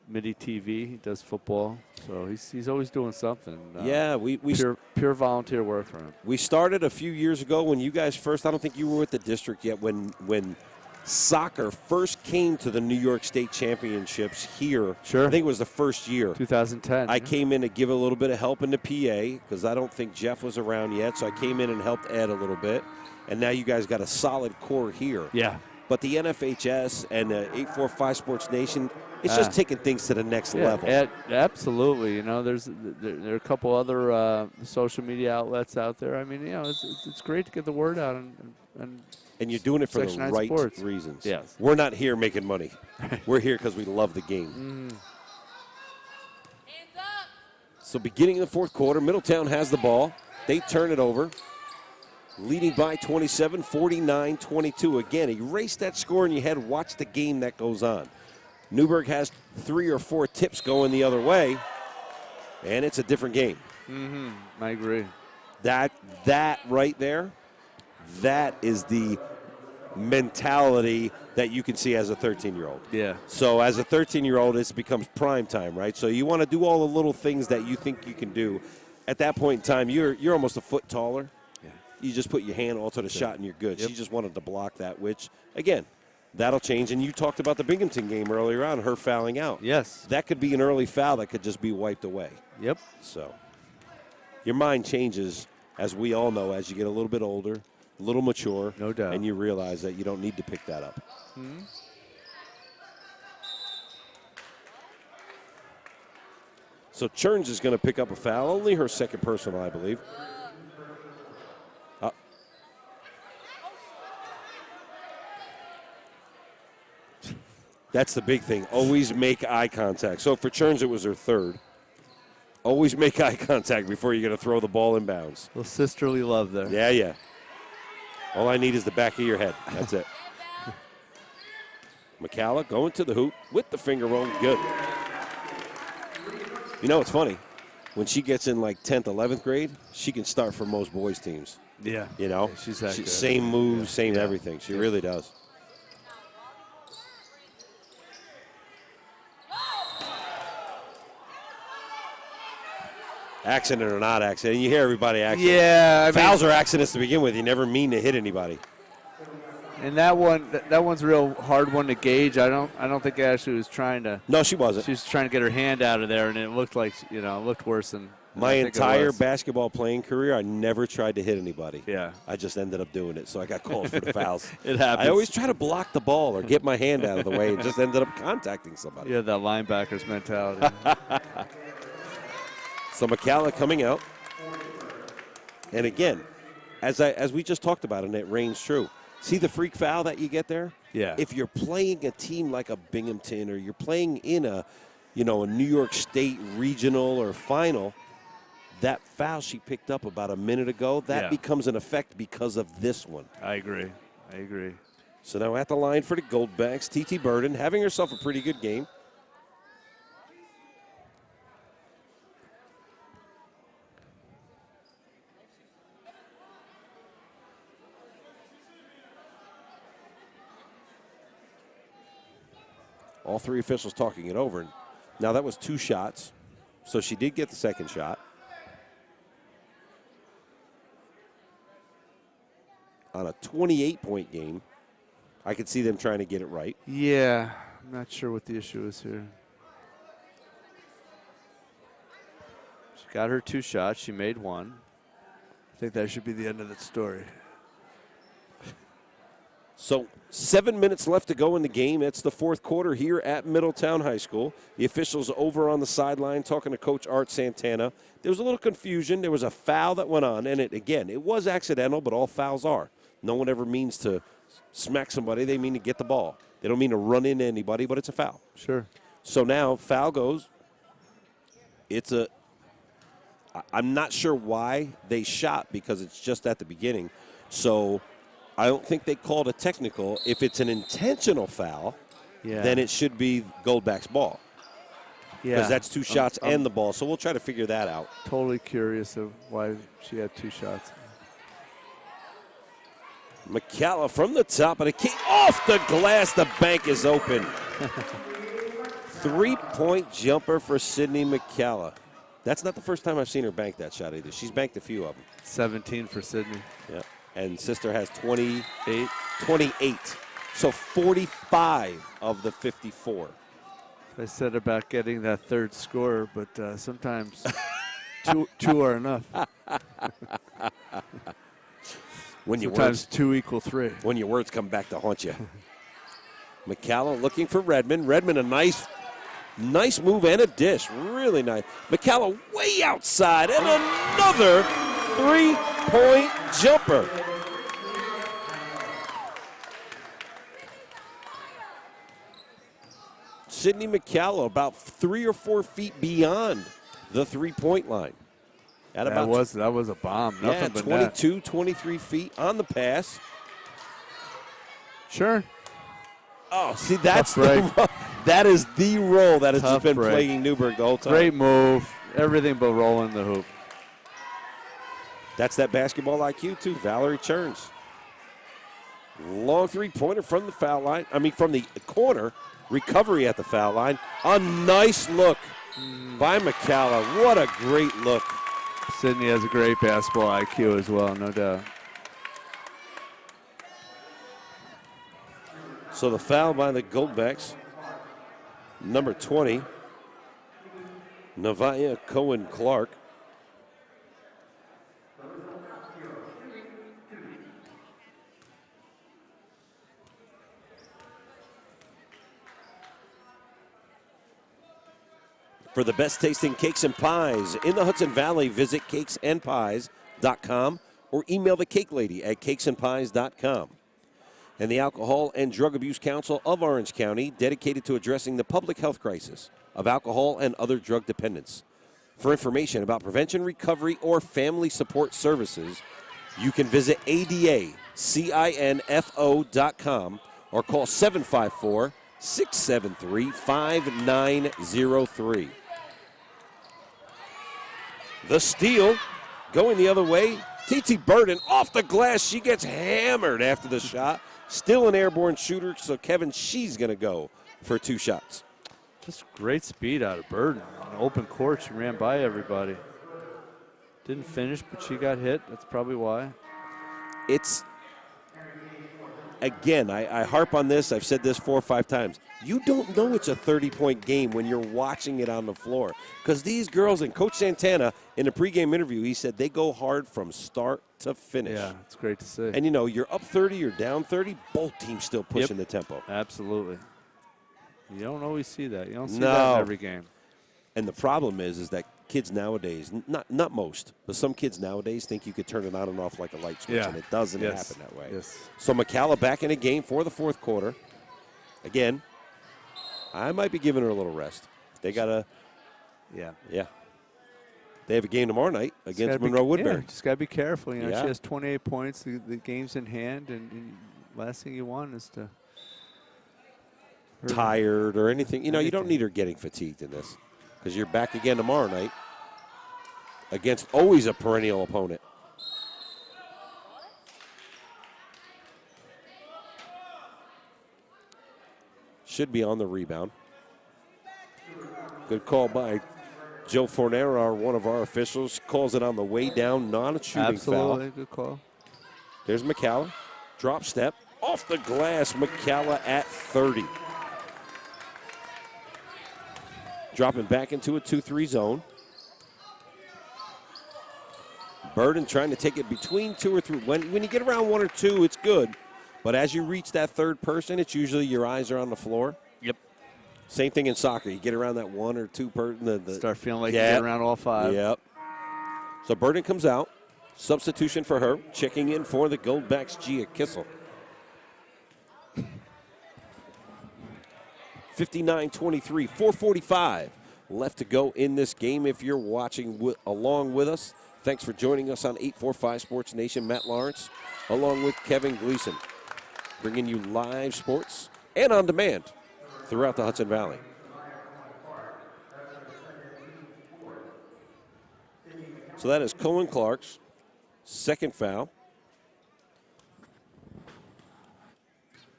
Midi TV. He does football, so he's always doing something. yeah, we Pure volunteer work for him. We started a few years ago when you guys first, I don't think you were with the district yet, when soccer first came to the New York State Championships here. Sure. I think it was the first year. 2010. I came in to give a little bit of help in the PA because I don't think Jeff was around yet, so I came in and helped Ed a little bit. And now you guys got a solid core here. Yeah. But the NFHS and 845 Sports Nation, it's just taking things to the next level. Absolutely. You know, there are a couple other social media outlets out there. I mean, you know, it's great to get the word out And you're doing it for the Section 9 right sports. reasons. Yes. We're not here making money. We're here because we love the game. So beginning of the fourth quarter, Middletown has the ball. They turn it over. Leading by 27, 49-22. Again, erase that score in your head. Watch the game that goes on. Newburgh has 3 or 4 tips going the other way, and it's a different game. I agree. That right there, that is the mentality that you can see as a 13-year-old. Yeah. So as a 13-year-old, it becomes prime time, right? So you want to do all the little things that you think you can do. At that point in time, you're almost a foot taller. You just put your hand onto the shot and you're good. Yep. She just wanted to block that, which, again, that'll change. And you talked about the Binghamton game earlier on, her fouling out. Yes. That could be an early foul that could just be wiped away. Yep. So your mind changes, as we all know, as you get a little bit older, a little mature. No doubt. And you realize that you don't need to pick that up. So Churns is going to pick up a foul, only her second personal, I believe. That's the big thing. Always make eye contact. So for Churns, it was her third. Always make eye contact before you're going to throw the ball in bounds. A little sisterly love there. Yeah, yeah. All I need is the back of your head. That's it. McCalla going to the hoop with the finger roll. Good. You know, it's funny. When she gets in like 10th, 11th grade, she can start for most boys' teams. Yeah. You know? Yeah, she's that good. Same moves, same everything. She really does. Accident or not accident. You hear everybody accident. Yeah. Fouls are accidents to begin with. You never mean to hit anybody. And that one's a real hard one to gauge. I don't think Ashley was trying to. No, she wasn't. She was trying to get her hand out of there, and it looked like, you know, it looked worse than My I think it entire was. basketball playing career, I never tried to hit anybody. Yeah. I just ended up doing it, so I got called for the fouls. It happens. I always try to block the ball or get my hand out of the way and just ended up contacting somebody. Yeah, that linebacker's mentality. So McCalla coming out. And again, as we just talked about, and it reigns true, see the freak foul that you get there? Yeah. If you're playing a team like a Binghamton or you're playing in a New York State regional or final, that foul she picked up about a minute ago, that becomes an effect because of this one. I agree. So now at the line for the Goldbacks, T.T. Burden having herself a pretty good game. All three officials talking it over. Now that was 2 shots, so she did get the second shot. on a 28-point game. I could see them trying to get it right. Yeah, I'm not sure what the issue is here. She got her 2 shots. She made 1. I think that should be the end of the story. So 7 minutes left to go in the game. It's the fourth quarter here at Middletown High School. The officials over on the sideline talking to Coach Art Santana. There was a little confusion. There was a foul that went on, and it was accidental, but all fouls are. No one ever means to smack somebody. They mean to get the ball. They don't mean to run into anybody, but it's a foul. Sure. So now foul goes. I'm not sure why they shot because it's just at the beginning. So I don't think they called a technical. If it's an intentional foul, then it should be Goldback's ball. Yeah. Because that's 2 shots and the ball. So we'll try to figure that out. Totally curious of why she had 2 shots. McCalla from the top of the key. Off the glass. The bank is open. 3-point jumper for Sydney McCalla. That's not the first time I've seen her bank that shot either. She's banked a few of them. 17 for Sydney. Yeah. And sister has 28. So 45 of the 54. I said about getting that third score, but sometimes two are enough. Sometimes 2 equal 3. When your words come back to haunt you. McCalla looking for Redmond. Redmond, a nice move and a dish. Really nice. McCalla way outside and another 3-point jumper. Sydney McCalla about 3 or 4 feet beyond the 3-point line. At that was a bomb. Nothing but 22, 23 feet on the pass. Sure. Oh, see, that is the roll that has just been plaguing Newburgh the whole time. Great move. Everything but rolling the hoop. That's that basketball IQ, too. Valerie Churns. Long 3-pointer from the foul line. From the corner. Recovery at the foul line. A nice look by McCalla. What a great look. Sydney has a great basketball IQ as well, no doubt. So the foul by the Goldbacks, number 20, Navaya Cohen-Clark. For the best tasting cakes and pies in the Hudson Valley, visit cakesandpies.com or email the cake lady at cakesandpies.com. And the Alcohol and Drug Abuse Council of Orange County, dedicated to addressing the public health crisis of alcohol and other drug dependence. For information about prevention, recovery, or family support services, you can visit adacinfo.com or call 754-673-5903. The steal going the other way. T.T. Burden off the glass. She gets hammered after the shot. Still an airborne shooter, so Kevin, she's going to go for 2 shots. Just great speed out of Burden. In open court, she ran by everybody. Didn't finish, but she got hit. That's probably why. It's, again, I harp on this. I've said this 4 or 5 times. You don't know it's a 30-point game when you're watching it on the floor. Because these girls, and Coach Santana, in a pregame interview, he said they go hard from start to finish. Yeah, it's great to see. And, you're up 30, you're down 30, both teams still pushing the tempo. Absolutely. You don't always see that. You don't see that in every game. And the problem is that kids nowadays, not most, but some kids nowadays think you could turn it on and off like a light switch, and it doesn't happen that way. Yes. So McCalla back in the game for the fourth quarter. Again, I might be giving her a little rest. They got to, yeah. They have a game tomorrow night against Monroe Woodbury. Yeah, just got to be careful. She has 28 points. The game's in hand, and last thing you want is to tired or anything. You don't need her getting fatigued in this because you're back again tomorrow night against always a perennial opponent. Should be on the rebound. Good call by Joe Fornera, one of our officials. Calls it on the way down, not a shooting foul. Absolutely, good call. There's McCalla. Drop step off the glass. McCalla at 30. Dropping back into a 2-3 zone. Burden trying to take it between 2 or 3. When you get around 1 or 2, it's good. But as you reach that third person, it's usually your eyes are on the floor. Yep. Same thing in soccer. You get around that 1 or 2 person. Start feeling like you get around all 5. Yep. So Burden comes out. Substitution for her. Checking in for the Goldbacks, Gia Kissel. 59-23, 4:45 left to go in this game. If you're watching along with us, thanks for joining us on 845 Sports Nation. Matt Lawrence, along with Kevin Gleason, bringing you live sports and on demand throughout the Hudson Valley. So that is Cohen Clark's second foul.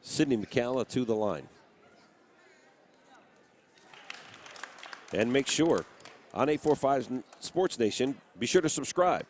Sydney McCalla to the line. And make sure, on 845 Sports Nation, be sure to subscribe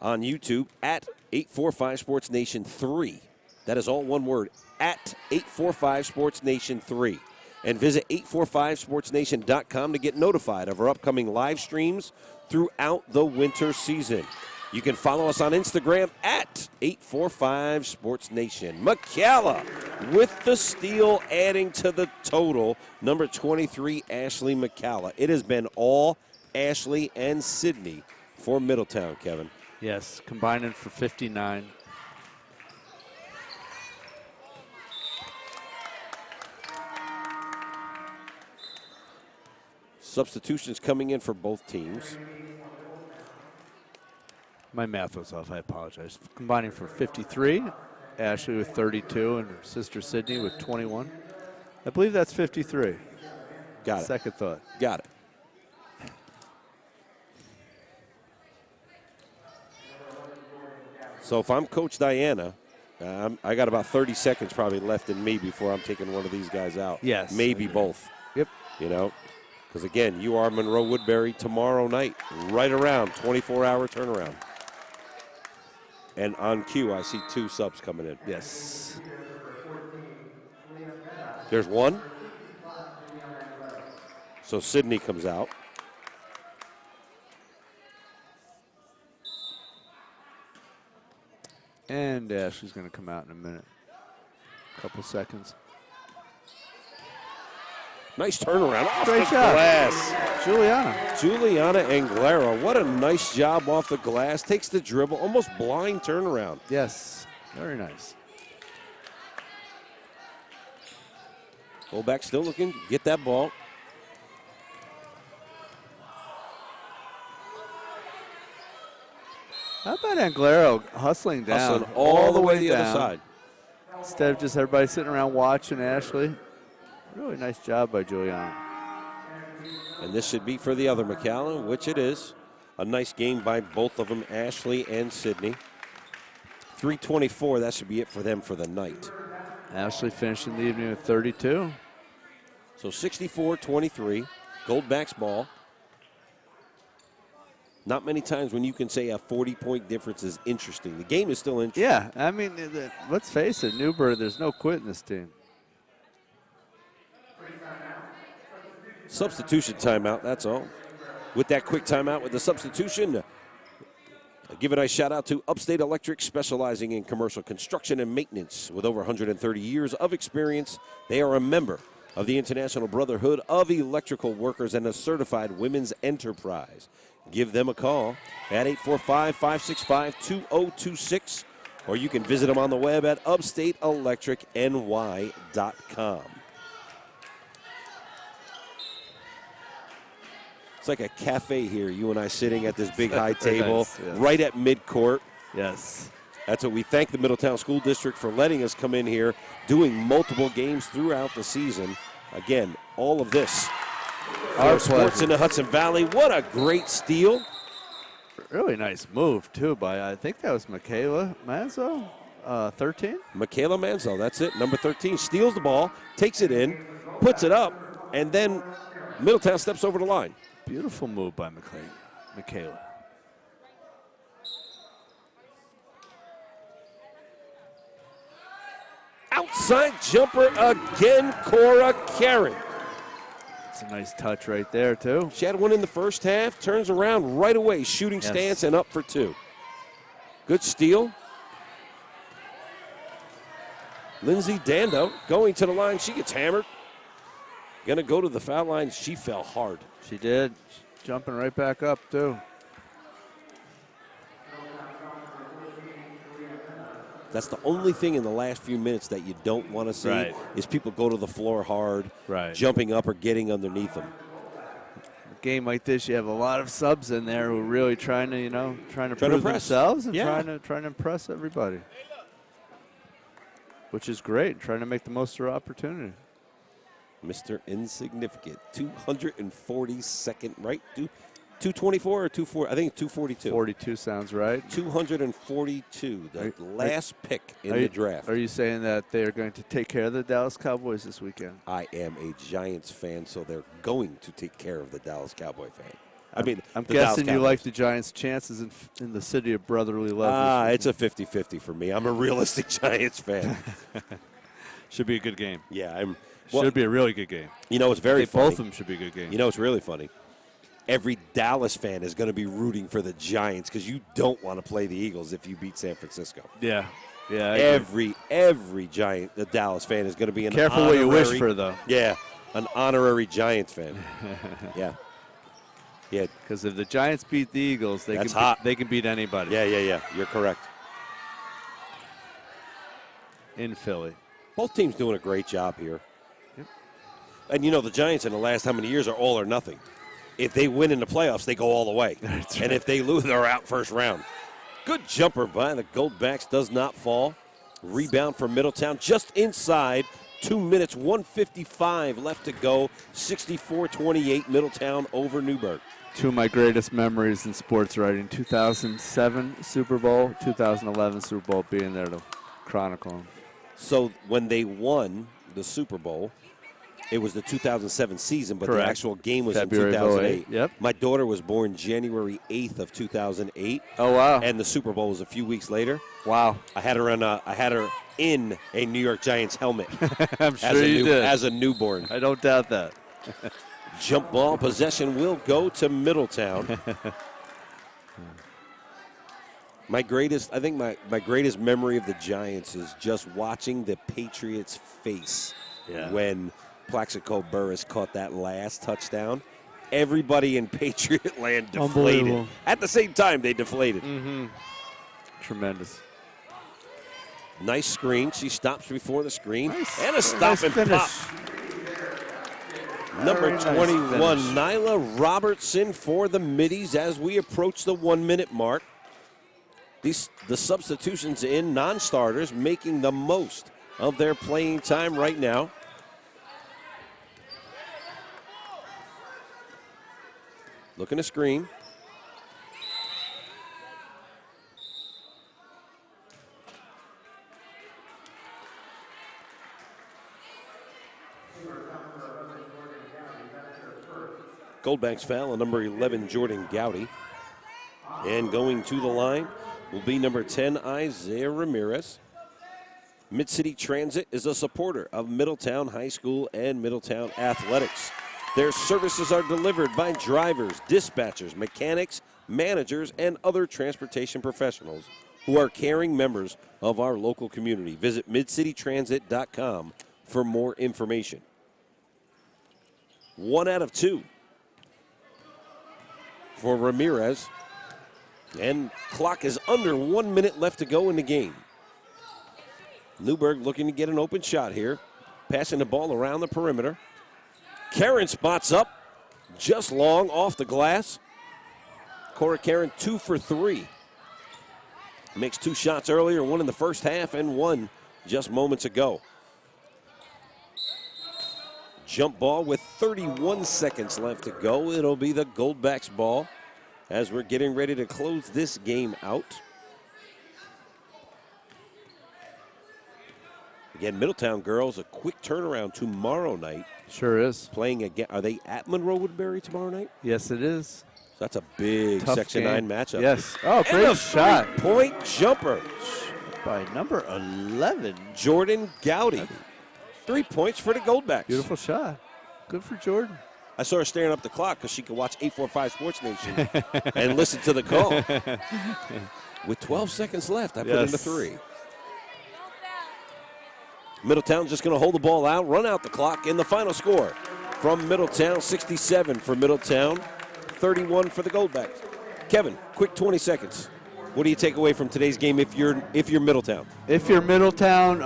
on YouTube at 845 Sports Nation 3. That is all one word, at 845 Sports Nation 3. And visit 845sportsnation.com to get notified of our upcoming live streams throughout the winter season. You can follow us on Instagram at 845 Sports Nation. McCalla with the steal, adding to the total. Number 23, Ashley McCalla. It has been all Ashley and Sydney for Middletown, Kevin. Yes, combining for 59. Substitutions coming in for both teams. My math was off. I apologize. Combining for 53. Ashley with 32 and her sister Sydney with 21. I believe that's 53. Got it. Second thought. Got it. So if I'm Coach Diana, I got about 30 seconds probably left in me before I'm taking one of these guys out. Yes. Maybe both. Yep. You know, because again, you are Monroe Woodbury tomorrow night, right around 24-hour turnaround. And on cue, I see 2 subs coming in. Yes. There's one. So Sydney comes out. And Ashley's going to come out in a minute. Couple seconds. Nice turnaround off Great the job. glass. Juliana Anglera, what a nice job off the glass. Takes the dribble, almost blind turnaround. Yes, very nice. Fullback still looking, get that ball. How about Anglero hustling down? Hustling all the way to the other side. Instead of just everybody sitting around watching Ashley. Really nice job by Juliana. And this should be for the other McCalla, which it is. A nice game by both of them, Ashley and Sydney. 3:24, that should be it for them for the night. Ashley finishing the evening with 32. So 64-23, Goldbacks ball. Not many times when you can say a 40-point difference is interesting. The game is still interesting. Yeah, I mean, let's face it, Newburgh, there's no quitting this team. Substitution timeout, that's all. With that quick timeout with the substitution, I give a nice shout out to Upstate Electric, specializing in commercial construction and maintenance. With over 130 years of experience, they are a member of the International Brotherhood of Electrical Workers and a certified women's enterprise. Give them a call at 845-565-2026, or you can visit them on the web at upstateelectricny.com. It's like a cafe here, you and I sitting at this big high table nice, yeah. right at midcourt. Yes. That's what we thank the Middletown School District for letting us come in here, doing multiple games throughout the season. Again, all of this Our sports pleasure. in the Hudson Valley. What a great steal. Really nice move, too, by, I think that was Michaela Manzo, 13. Michaela Manzo, that's it, number 13, steals the ball, takes it in, puts it up, and then Middletown steps over the line. Beautiful move by Michaela. outside jumper again, Cora Karen. It's a nice touch right there, too. She had one in the first half, turns around right away, shooting stance and up for 2. Good steal. Lindsay Dando going to the line. She gets hammered. Going to go to the foul line. She fell hard. She did. Jumping right back up, too. That's the only thing in the last few minutes that you don't want to see is people go to the floor hard, jumping up or getting underneath them. A game like this, you have a lot of subs in there who are really trying to, prove themselves and trying to impress everybody, which is great. Trying to make the most of their opportunity. Mr. Insignificant, 242nd, right? 224 or 240? I think it's 242. 42 sounds right. 242, the last pick in the draft. Are you saying that they are going to take care of the Dallas Cowboys this weekend? I am a Giants fan, so they're going to take care of the Dallas Cowboy fan. I'm guessing you like the Giants' chances in the city of brotherly love. It's a 50-50 for me. I'm a realistic Giants fan. Should be a good game. Yeah, should be a really good game. You know, it's very funny. Both of them should be a good game. You know, it's really funny. Every Dallas fan is going to be rooting for the Giants because you don't want to play the Eagles if you beat San Francisco. Yeah. Every Giant, the Dallas fan is going to be an careful honorary, what you wish for, though. Yeah, an honorary Giants fan. Yeah. Because if the Giants beat the Eagles, they can beat anybody. Yeah. You're correct. In Philly. Both teams doing a great job here. Yep. And, you know, the Giants in the last how many years are all or nothing. If they win in the playoffs, they go all the way. And if they lose, they're out first round. Good jumper by the Goldbacks, does not fall. Rebound for Middletown just inside. 2 minutes, 1:55 left to go. 64-28, Middletown over Newburgh. Two of my greatest memories in sports writing, 2007 Super Bowl, 2011 Super Bowl, being there to chronicle them. So when they won the Super Bowl, it was the 2007 season, but Correct. the actual game was February in 2008. Yep. My daughter was born January 8th of 2008. Oh, wow. And the Super Bowl was a few weeks later. Wow. I had her in a New York Giants helmet. I'm sure you did. As a newborn. I don't doubt that. Jump ball possession will go to Middletown. My greatest memory of the Giants is just watching the Patriots' face when Plaxico Burress caught that last touchdown. Everybody in Patriot land deflated. At the same time, they deflated. Mm-hmm. Tremendous. Nice screen. She stops before the screen. Nice. And a stop and pop. Number 21, Nyla Robertson for the Middies as we approach the 1 minute mark. The substitutions in, non-starters, making the most of their playing time right now. Looking to screen. Goldback's foul on number 11, Jordan Gowdy. And going to the line will be number 10, Isaiah Ramirez. Mid-City Transit is a supporter of Middletown High School and Middletown Athletics. Their services are delivered by drivers, dispatchers, mechanics, managers, and other transportation professionals who are caring members of our local community. Visit midcitytransit.com for more information. 1 out of 2 for Ramirez. And clock is under 1 minute left to go in the game. Newburgh looking to get an open shot here. Passing the ball around the perimeter. Karen spots up. Just long off the glass. Cora Karen 2 for 3. Makes 2 shots earlier, 1 in the first half and 1 just moments ago. Jump ball with 31 seconds left to go. It'll be the Goldbacks ball as we're getting ready to close this game out. Again, Middletown girls, a quick turnaround tomorrow night. Sure is. Playing again. Are they at Monroe Woodbury tomorrow night? Yes, it is. So that's a big Tough Section game. 9 matchup. Yes. Oh, and great a shot. 3-point jumper. by number 11. Jordan Gowdy. 3 points for the Goldbacks. Beautiful shot. Good for Jordan. I saw her staring up the clock because she could watch 845 Sports Nation and listen to the call. With 12 seconds left, I put in the 3. Middletown just going to hold the ball out, run out the clock, in the final score from Middletown, 67 for Middletown, 31 for the Goldbacks. Kevin, quick 20 seconds. What do you take away from today's game if you're Middletown? If you're Middletown,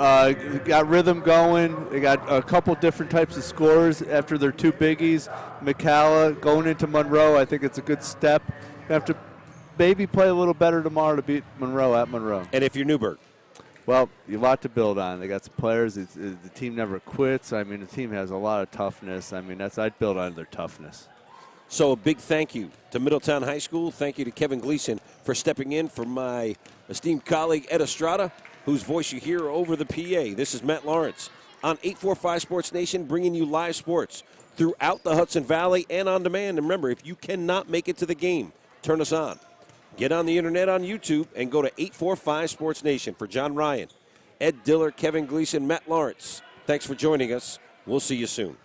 got rhythm going. They got a couple different types of scores after their 2 biggies. McCalla going into Monroe, I think it's a good step. You have to maybe play a little better tomorrow to beat Monroe at Monroe. And if you're Newburgh? Well, you have a lot to build on. They got some players. The team never quits. I mean, the team has a lot of toughness. I mean, I'd build on their toughness. So a big thank you to Middletown High School. Thank you to Kevin Gleason for stepping in for my esteemed colleague Ed Estrada, whose voice you hear over the PA. This is Matt Lawrence on 845 Sports Nation, bringing you live sports throughout the Hudson Valley and on demand. And remember, if you cannot make it to the game, turn us on. Get on the internet on YouTube and go to 845 Sports Nation. For John Ryan, Ed Diller, Kevin Gleason, Matt Lawrence, thanks for joining us. We'll see you soon.